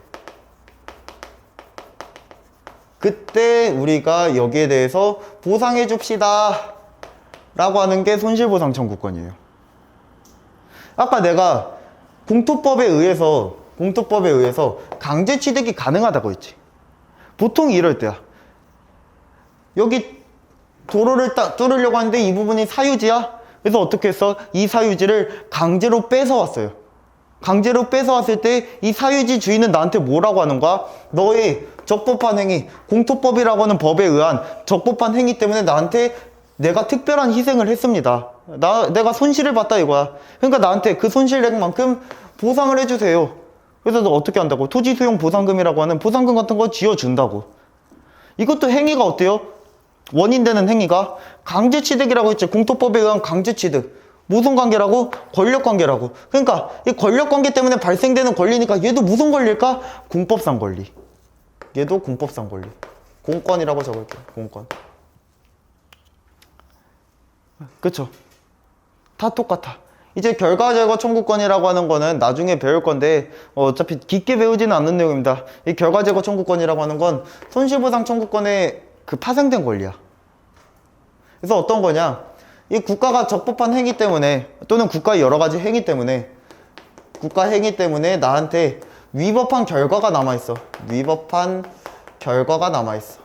그때 우리가 여기에 대해서 보상해 줍시다 라고 하는 게 손실보상 청구권이에요. 아까 내가 공토법에 의해서 강제 취득이 가능하다고 했지. 보통 이럴 때야. 여기 도로를 뚫으려고 하는데 이 부분이 사유지야? 그래서 어떻게 했어? 이 사유지를 강제로 뺏어왔어요. 강제로 뺏어왔을 때 이 사유지 주인은 나한테 뭐라고 하는 거야? 너의 적법한 행위, 공토법이라고 하는 법에 의한 적법한 행위 때문에 나한테 내가 특별한 희생을 했습니다. 내가 손실을 봤다 이거야. 그러니까 나한테 그 손실액만큼 보상을 해주세요. 그래서 너 어떻게 한다고? 토지 수용 보상금이라고 하는 보상금 같은 거 지어준다고. 이것도 행위가 어때요? 원인되는 행위가 강제취득이라고 했지. 공토법에 의한 강제취득. 무슨 관계라고? 권력관계라고. 그러니까 이 권력관계 때문에 발생되는 권리니까 얘도 무슨 권리일까? 공법상 권리. 얘도 공법상 권리. 공권이라고 적을게요. 공권. 그쵸? 다 똑같아. 이제 결과제거 청구권이라고 하는 거는 나중에 배울 건데 어차피 깊게 배우지는 않는 내용입니다. 이 결과제거 청구권이라고 하는 건 손실보상 청구권의 그 파생된 권리야. 그래서 어떤 거냐, 이 국가가 적법한 행위 때문에 또는 국가의 여러 가지 행위 때문에 국가 행위 때문에 나한테 위법한 결과가 남아있어. 위법한 결과가 남아있어.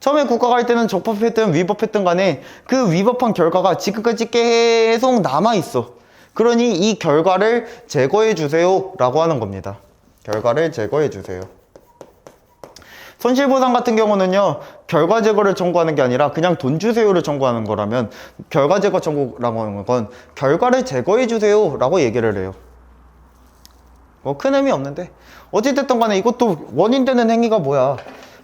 처음에 국가가 할 때는 적법했든 위법했든 간에 그 위법한 결과가 지금까지 계속 남아있어. 그러니 이 결과를 제거해 주세요 라고 하는 겁니다. 결과를 제거해 주세요. 손실보상 같은 경우는요, 결과 제거를 청구하는 게 아니라 그냥 돈 주세요를 청구하는 거라면, 결과 제거 청구라고 하는 건 결과를 제거해 주세요 라고 얘기를 해요. 뭐 큰 의미 없는데 어찌됐든 간에 이것도 원인되는 행위가 뭐야,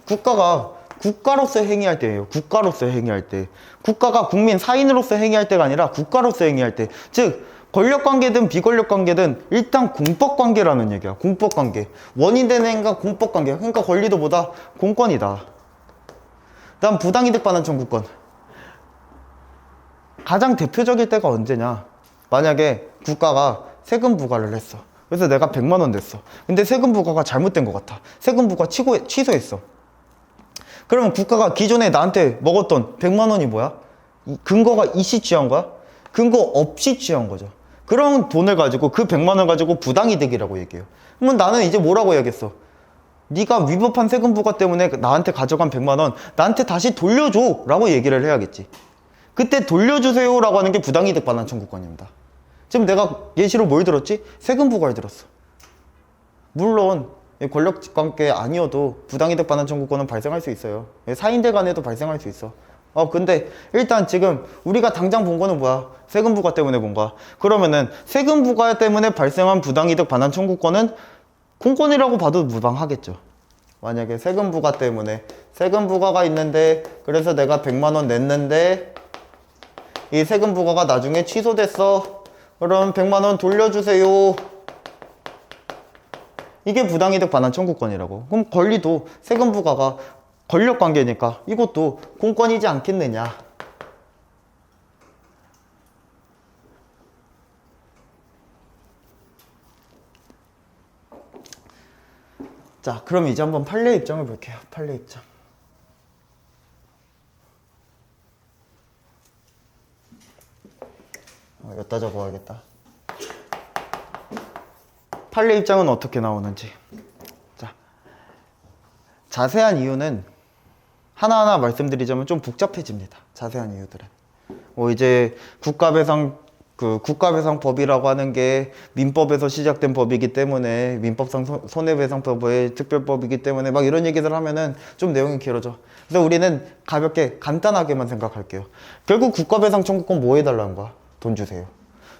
국가가 국가로서 행위할 때예요. 국가로서 행위할 때, 국가가 국민 사인으로서 행위할 때가 아니라 국가로서 행위할 때, 즉 권력관계든 비권력관계든 일단 공법관계라는 얘기야. 공법관계. 원인되는 행위가 공법관계야. 그러니까 권리도 뭐다? 공권이다. 다음 부당이득 반환 청구권. 가장 대표적일 때가 언제냐, 만약에 국가가 세금 부과를 했어. 그래서 내가 100만 원 냈어. 근데 세금 부과가 잘못된 것 같아. 세금 부과 취소했어. 그러면 국가가 기존에 나한테 먹었던 100만 원이 뭐야? 근거가 있이 취한 거야? 근거 없이 취한 거죠. 그런 돈을 가지고, 그 100만 원 가지고 부당이득이라고 얘기해요. 그러면 나는 이제 뭐라고 해야겠어? 네가 위법한 세금 부과 때문에 나한테 가져간 100만 원 나한테 다시 돌려줘 라고 얘기를 해야겠지. 그때 돌려주세요 라고 하는 게 부당이득 반환 청구권입니다. 지금 내가 예시로 뭘 들었지? 세금 부과를 들었어. 물론 권력관계 아니어도 부당이득 반환 청구권은 발생할 수 있어요. 사인들 간에도 발생할 수 있어. 근데 일단 지금 우리가 당장 본 거는 뭐야? 세금 부과 때문에 본 거야. 그러면은 세금 부과 때문에 발생한 부당이득 반환 청구권은 공권이라고 봐도 무방하겠죠. 만약에 세금 부과 때문에 세금 부과가 있는데, 그래서 내가 100만 원 냈는데 이 세금 부과가 나중에 취소됐어. 그럼 100만 원 돌려주세요. 이게 부당이득 반환 청구권이라고. 그럼 권리도 세금 부과가 권력관계니까 이것도 공권이지 않겠느냐. 자, 그럼 이제 한번 판례 입장을 볼게요. 판례 입장. 여기다 적어야겠다. 판례 입장은 어떻게 나오는지. 자, 자세한 이유는 하나하나 말씀드리자면 좀 복잡해집니다. 자세한 이유들은. 이제 국가배상법이라고 하는 게 민법에서 시작된 법이기 때문에, 민법상 손해배상법의 특별법이기 때문에 막 이런 얘기들 하면은 좀 내용이 길어져. 그래서 우리는 가볍게 간단하게만 생각할게요. 결국 국가배상 청구권 뭐 해달라는 거야? 돈 주세요.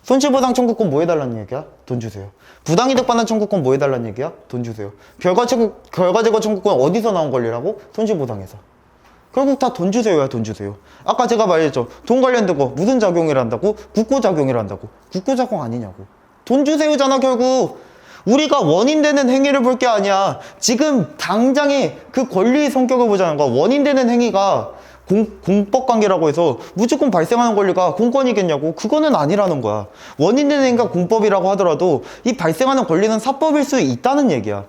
손실보상 청구권 뭐 해달라는 얘기야? 돈 주세요. 부당이득 반환 청구권 뭐 해달라는 얘기야? 돈 주세요. 결과제거 청구권 어디서 나온 권리라고? 손실보상에서. 결국 다 돈 주세요야. 돈 주세요. 아까 제가 말했죠. 돈 관련된 거 무슨 작용을 한다고? 국고작용을 한다고. 국고작용 아니냐고. 돈 주세요잖아. 결국 우리가 원인되는 행위를 볼 게 아니야. 지금 당장의 그 권리의 성격을 보자는 거야. 원인되는 행위가 공법관계라고 해서 무조건 발생하는 권리가 공권이겠냐고. 그거는 아니라는 거야. 원인되는 행위가 공법이라고 하더라도 이 발생하는 권리는 사법일 수 있다는 얘기야.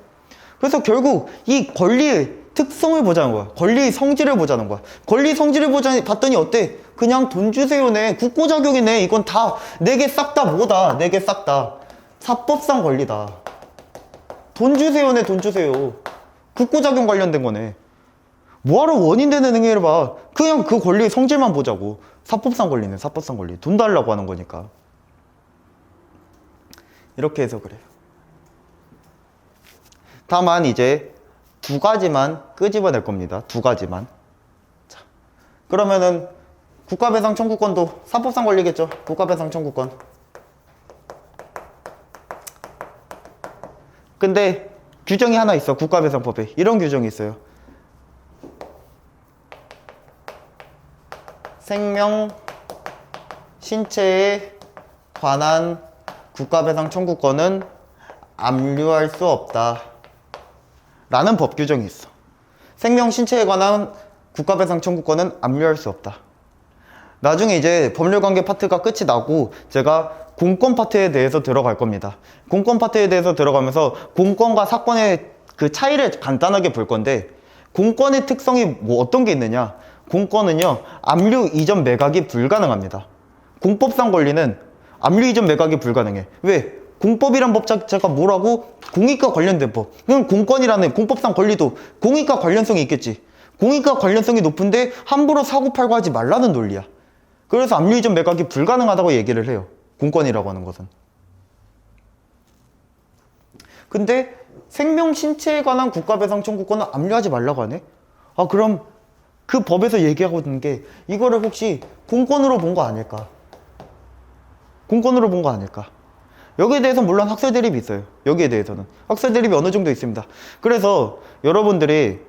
그래서 결국 이 권리의 특성을 보자는 거야. 권리의 성질을 보자는 거야. 권리 성질을 봤더니 어때? 그냥 돈 주세요네. 국고작용이네. 이건 다 내게 싹 다 뭐다? 내게 싹 다 사법상 권리다. 돈 주세요네. 돈 주세요. 국고작용 관련된 거네. 뭐하러 원인되는 행위를 봐. 그냥 그 권리의 성질만 보자고. 사법상 권리네. 사법상 권리. 돈 달라고 하는 거니까. 이렇게 해서 그래요. 다만 이제 두 가지만 끄집어낼 겁니다. 두 가지만. 자, 그러면은 국가배상 청구권도 사법상 권리겠죠. 국가배상 청구권. 근데 규정이 하나 있어. 국가배상법에 이런 규정이 있어요. 생명, 신체에 관한 국가배상 청구권은 압류할 수 없다 라는 법 규정이 있어. 생명, 신체에 관한 국가배상 청구권은 압류할 수 없다. 나중에 이제 법률관계 파트가 끝이 나고 제가 공권 파트에 대해서 들어갈 겁니다. 공권 파트에 대해서 들어가면서 공권과 사건의 그 차이를 간단하게 볼 건데, 공권의 특성이 뭐 어떤 게 있느냐. 공권은요, 압류 이전 매각이 불가능합니다. 공법상 권리는 압류 이전 매각이 불가능해. 왜? 공법이란 법 자체가 뭐라고? 공익과 관련된 법. 그럼 공권이라는 공법상 권리도 공익과 관련성이 있겠지. 공익과 관련성이 높은데 함부로 사고 팔고 하지 말라는 논리야. 그래서 압류 이전 매각이 불가능하다고 얘기를 해요. 공권이라고 하는 것은. 근데 생명 신체에 관한 국가배상 청구권은 압류하지 말라고 하네? 아, 그럼 그 법에서 얘기하고 있는 게 이거를 혹시 공권으로 본 거 아닐까? 공권으로 본 거 아닐까? 여기에 대해서 물론 학설 대립이 있어요. 여기에 대해서는 학설 대립이 어느 정도 있습니다. 그래서 여러분들이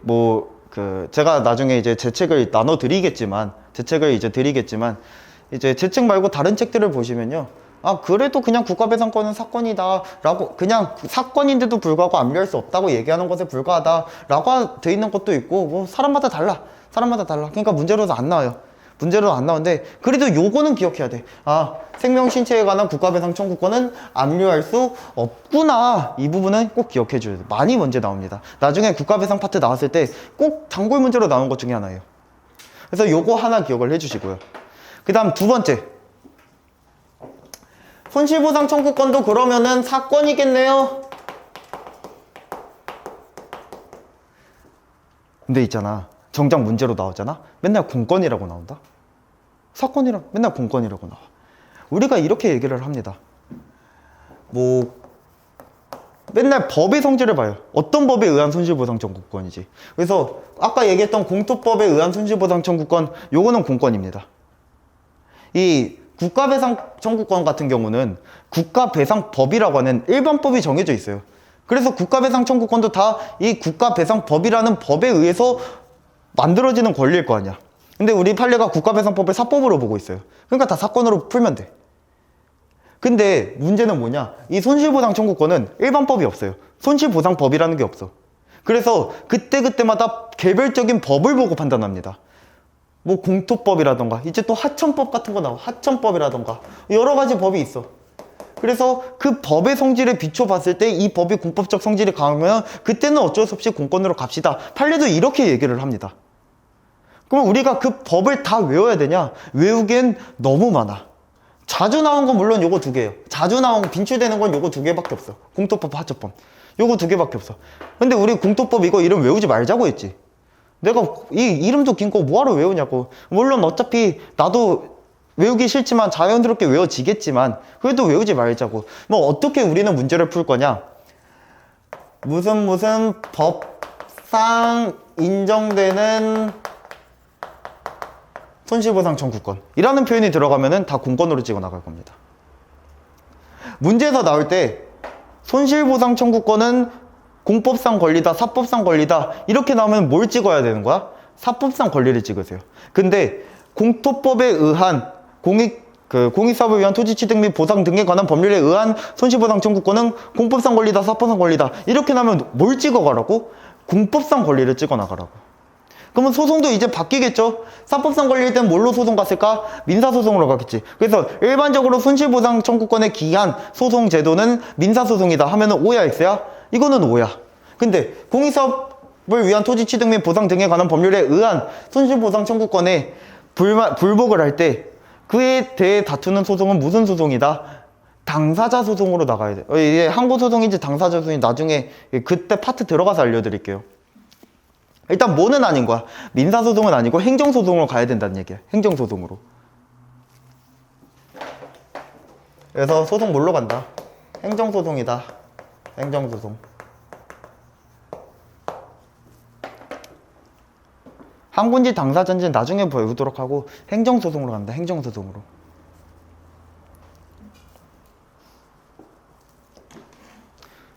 제가 나중에 이제 제 책을 나눠 드리겠지만, 제 책 말고 다른 책들을 보시면요, 아, 그래도 그냥 국가배상권은 사건이다 라고, 그냥 사건인데도 불구하고 압류할 수 없다고 얘기하는 것에 불과하다 라고 돼 있는 것도 있고, 뭐 사람마다 달라. 그러니까 문제로도 안 나와요. 문제로 안 나오는데, 그래도 요거는 기억해야 돼. 아, 생명 신체에 관한 국가배상 청구권은 압류할 수 없구나. 이 부분은 꼭 기억해 줘야 돼. 많이 문제 나옵니다. 나중에 국가배상 파트 나왔을 때 꼭 단골 문제로 나온 것 중에 하나예요. 그래서 요거 하나 기억을 해 주시고요. 그 다음 두 번째, 손실보상 청구권도 그러면은 사건이겠네요. 근데 있잖아, 정작 문제로 나오잖아. 맨날 공권이라고 나온다. 사건이랑 맨날 공권이라고 나와. 우리가 이렇게 얘기를 합니다. 뭐 맨날 법의 성질을 봐요. 어떤 법에 의한 손실보상 청구권이지. 그래서 아까 얘기했던 공토법에 의한 손실보상 청구권, 요거는 공권입니다. 이 국가배상 청구권 같은 경우는 국가배상법이라고 하는 일반법이 정해져 있어요. 그래서 국가배상 청구권도 다 이 국가배상법이라는 법에 의해서 만들어지는 권리일 거 아니야. 근데 우리 판례가 국가배상법을 사법으로 보고 있어요. 그러니까 다 사건으로 풀면 돼. 근데 문제는 뭐냐, 이 손실보상 청구권은 일반법이 없어요. 손실보상법이라는 게 없어. 그래서 그때그때마다 개별적인 법을 보고 판단합니다. 뭐 공토법이라던가, 이제 또 하천법 같은 거 나와. 하천법이라던가 여러 가지 법이 있어. 그래서 그 법의 성질에 비춰봤을 때 이 법이 공법적 성질이 강하면 그때는 어쩔 수 없이 공권으로 갑시다. 판례도 이렇게 얘기를 합니다. 그럼 우리가 그 법을 다 외워야 되냐? 외우기엔 너무 많아. 자주 나온 건 물론 요거 두 개예요. 자주 나온 빈출되는 건 요거 두 개밖에 없어. 공토법, 하천법. 요거 두 개밖에 없어. 근데 우리 공토법 이거 이름 외우지 말자고 했지. 내가 이 이름도 긴 거 뭐하러 외우냐고. 물론 어차피 나도 외우기 싫지만 자연스럽게 외워지겠지만 그래도 외우지 말자고. 뭐 어떻게 우리는 문제를 풀 거냐? 무슨 법상 인정되는 손실보상 청구권 이라는 표현이 들어가면은 다 공권으로 찍어 나갈 겁니다. 문제에서 나올 때 손실보상 청구권은 공법상 권리다, 사법상 권리다 이렇게 나오면 뭘 찍어야 되는 거야? 사법상 권리를 찍으세요. 근데 공토법에 의한 공익사업을 위한 토지 취득 및 보상 등에 관한 법률에 의한 손실보상 청구권은 공법상 권리다, 사법상 권리다 이렇게 나오면 뭘 찍어가라고? 공법상 권리를 찍어 나가라고. 그러면 소송도 이제 바뀌겠죠? 사법상 권리일 땐 뭘로 소송 갔을까? 민사소송으로 갔겠지. 그래서 일반적으로 손실보상 청구권에 기한 소송 제도는 민사소송이다 하면은 O야, X야? 이거는 O야. 근데 공익사업을 위한 토지 취득 및 보상 등에 관한 법률에 의한 손실보상 청구권에 불복을 할 때 그에 대해 다투는 소송은 무슨 소송이다? 당사자 소송으로 나가야 돼. 이게 항고소송인지 당사자 소송인지 나중에 그때 파트 들어가서 알려드릴게요. 일단 뭐는 아닌 거야. 민사소송은 아니고 행정소송으로 가야 된다는 얘기야. 행정소송으로. 그래서 소송 뭘로 간다? 행정소송이다. 행정소송. 항고인지 당사자인지 나중에 배우도록 하고 행정소송으로 간다. 행정소송으로.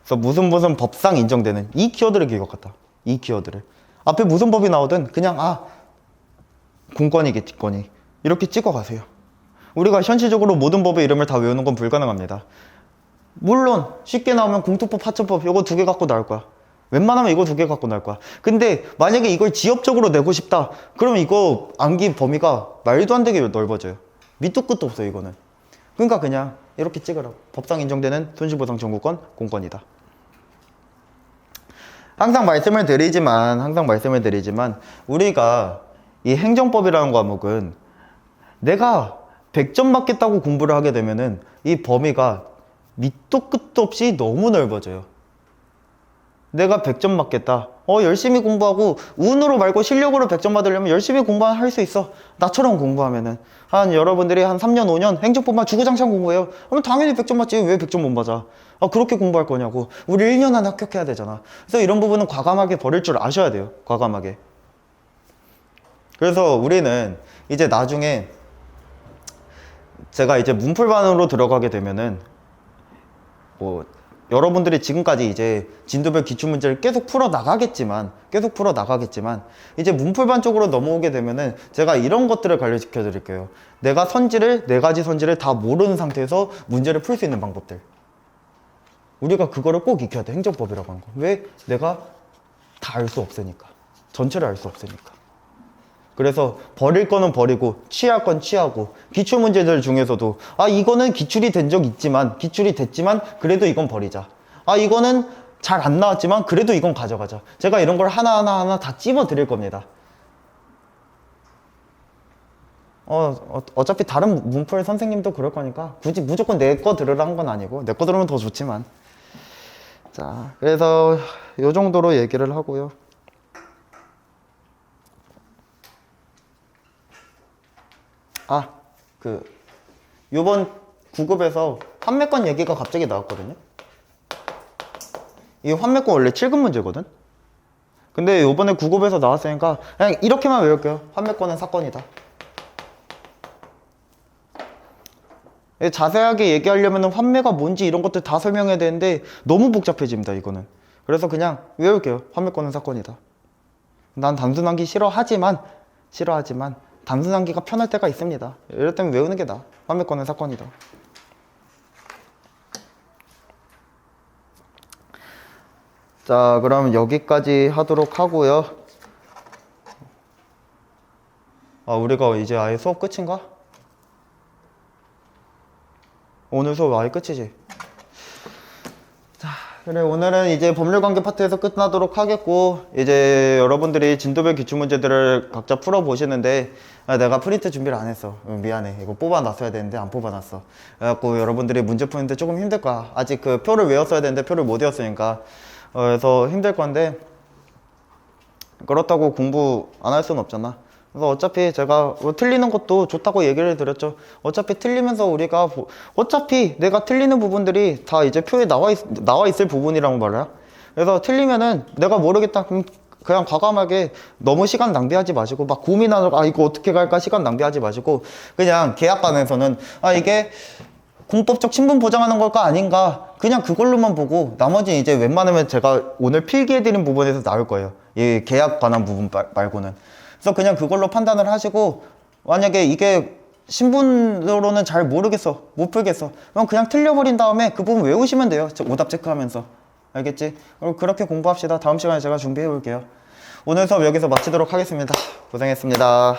그래서 무슨 법상 인정되는 이 키워드를 기억했다. 이 키워드를. 앞에 무슨 법이 나오든 그냥 공권이겠지, 권이. 이렇게 찍어가세요. 우리가 현실적으로 모든 법의 이름을 다 외우는 건 불가능합니다. 물론 쉽게 나오면 공토법, 하천법 요거 두 개 갖고 나올 거야. 웬만하면 이거 2개 갖고 날 거야. 근데 만약에 이걸 지엽적으로 내고 싶다. 그러면 이거 암기 범위가 말도 안 되게 넓어져요. 밑도 끝도 없어요, 이거는. 그러니까 그냥 이렇게 찍으라고. 법상 인정되는 손실보상 청구권 공권이다. 항상 말씀을 드리지만 우리가 이 행정법이라는 과목은 내가 100점 맞겠다고 공부를 하게 되면은 이 범위가 밑도 끝도 없이 너무 넓어져요. 내가 100점 맞겠다. 열심히 공부하고 운으로 말고 실력으로 100점 받으려면 열심히 공부할 수 있어. 나처럼 공부하면은 여러분들이 한 3년 5년 행정법만 주구장창 공부해요. 그럼 당연히 100점 맞지. 왜 100점 못 맞아? 그렇게 공부할 거냐고. 우리 1년 안에 합격해야 되잖아. 그래서 이런 부분은 과감하게 버릴 줄 아셔야 돼요. 과감하게. 그래서 우리는 이제 나중에 제가 이제 문풀반으로 들어가게 되면은 여러분들이 지금까지 이제 진도별 기출문제를 계속 풀어 나가겠지만 이제 문풀반 쪽으로 넘어오게 되면은 제가 이런 것들을 관리시켜 드릴게요. 내가 네 가지 선지를 다 모르는 상태에서 문제를 풀 수 있는 방법들. 우리가 그거를 꼭 익혀야 돼. 행정법이라고 하는 거. 왜? 내가 다 알 수 없으니까. 전체를 알 수 없으니까. 그래서 버릴 거는 버리고 취할 건 취하고 기출 문제들 중에서도 이거는 기출이 됐지만 그래도 이건 버리자. 이거는 잘 안 나왔지만 그래도 이건 가져가자. 제가 이런 걸 하나하나 다 찝어 드릴 겁니다. 어차피 다른 문풀 선생님도 그럴 거니까 굳이 무조건 내 거 들으라는 건 아니고 내 거 들으면 더 좋지만. 자, 그래서 요 정도로 얘기를 하고요. 요번 9급에서 환매권 얘기가 갑자기 나왔거든요. 이 환매권 원래 7급 문제거든? 근데 요번에 9급에서 나왔으니까 그냥 이렇게만 외울게요. 환매권은 사건이다. 자세하게 얘기하려면 환매가 뭔지 이런 것들 다 설명해야 되는데 너무 복잡해집니다, 이거는. 그래서 그냥 외울게요. 환매권은 사건이다. 난 단순한기 싫어하지만 단순한기가 편할 때가 있습니다. 이럴 때면 외우는 게 나아. 환매권은 사건이다. 자, 그럼 여기까지 하도록 하고요. 우리가 이제 아예 수업 끝인가? 오늘 수업 아예 끝이지? 자, 그래, 오늘은 이제 법률관계 파트에서 끝나도록 하겠고, 이제 여러분들이 진도별 기출문제들을 각자 풀어보시는데, 내가 프린트 준비를 안 했어. 미안해. 이거 뽑아놨어야 되는데 안 뽑아놨어. 그래갖고 여러분들이 문제 푸는데 조금 힘들 거야. 아직 그 표를 외웠어야 되는데 표를 못 외웠으니까. 그래서 힘들 건데, 그렇다고 공부 안 할 수는 없잖아. 그래서 어차피 제가 틀리는 것도 좋다고 얘기를 드렸죠. 어차피 틀리면서 어차피 내가 틀리는 부분들이 다 이제 표에 나와 있을 부분이라고 말이야. 그래서 틀리면은 내가 모르겠다. 그냥 과감하게 너무 시간 낭비하지 마시고 막 고민하고 이거 어떻게 갈까 시간 낭비하지 마시고 그냥 계약관에서는 이게 공법적 신분 보장하는 걸까 아닌가 그냥 그걸로만 보고 나머지 이제 웬만하면 제가 오늘 필기해드린 부분에서 나올 거예요. 이 계약 관한 부분 말고는. 그래서 그냥 그걸로 판단을 하시고 만약에 이게 신분으로는 잘 모르겠어 못 풀겠어 그럼 그냥 틀려버린 다음에 그 부분 외우시면 돼요. 오답 체크하면서. 알겠지? 그럼 그렇게 공부합시다. 다음 시간에 제가 준비해 볼게요. 오늘 수업 여기서 마치도록 하겠습니다. 고생했습니다.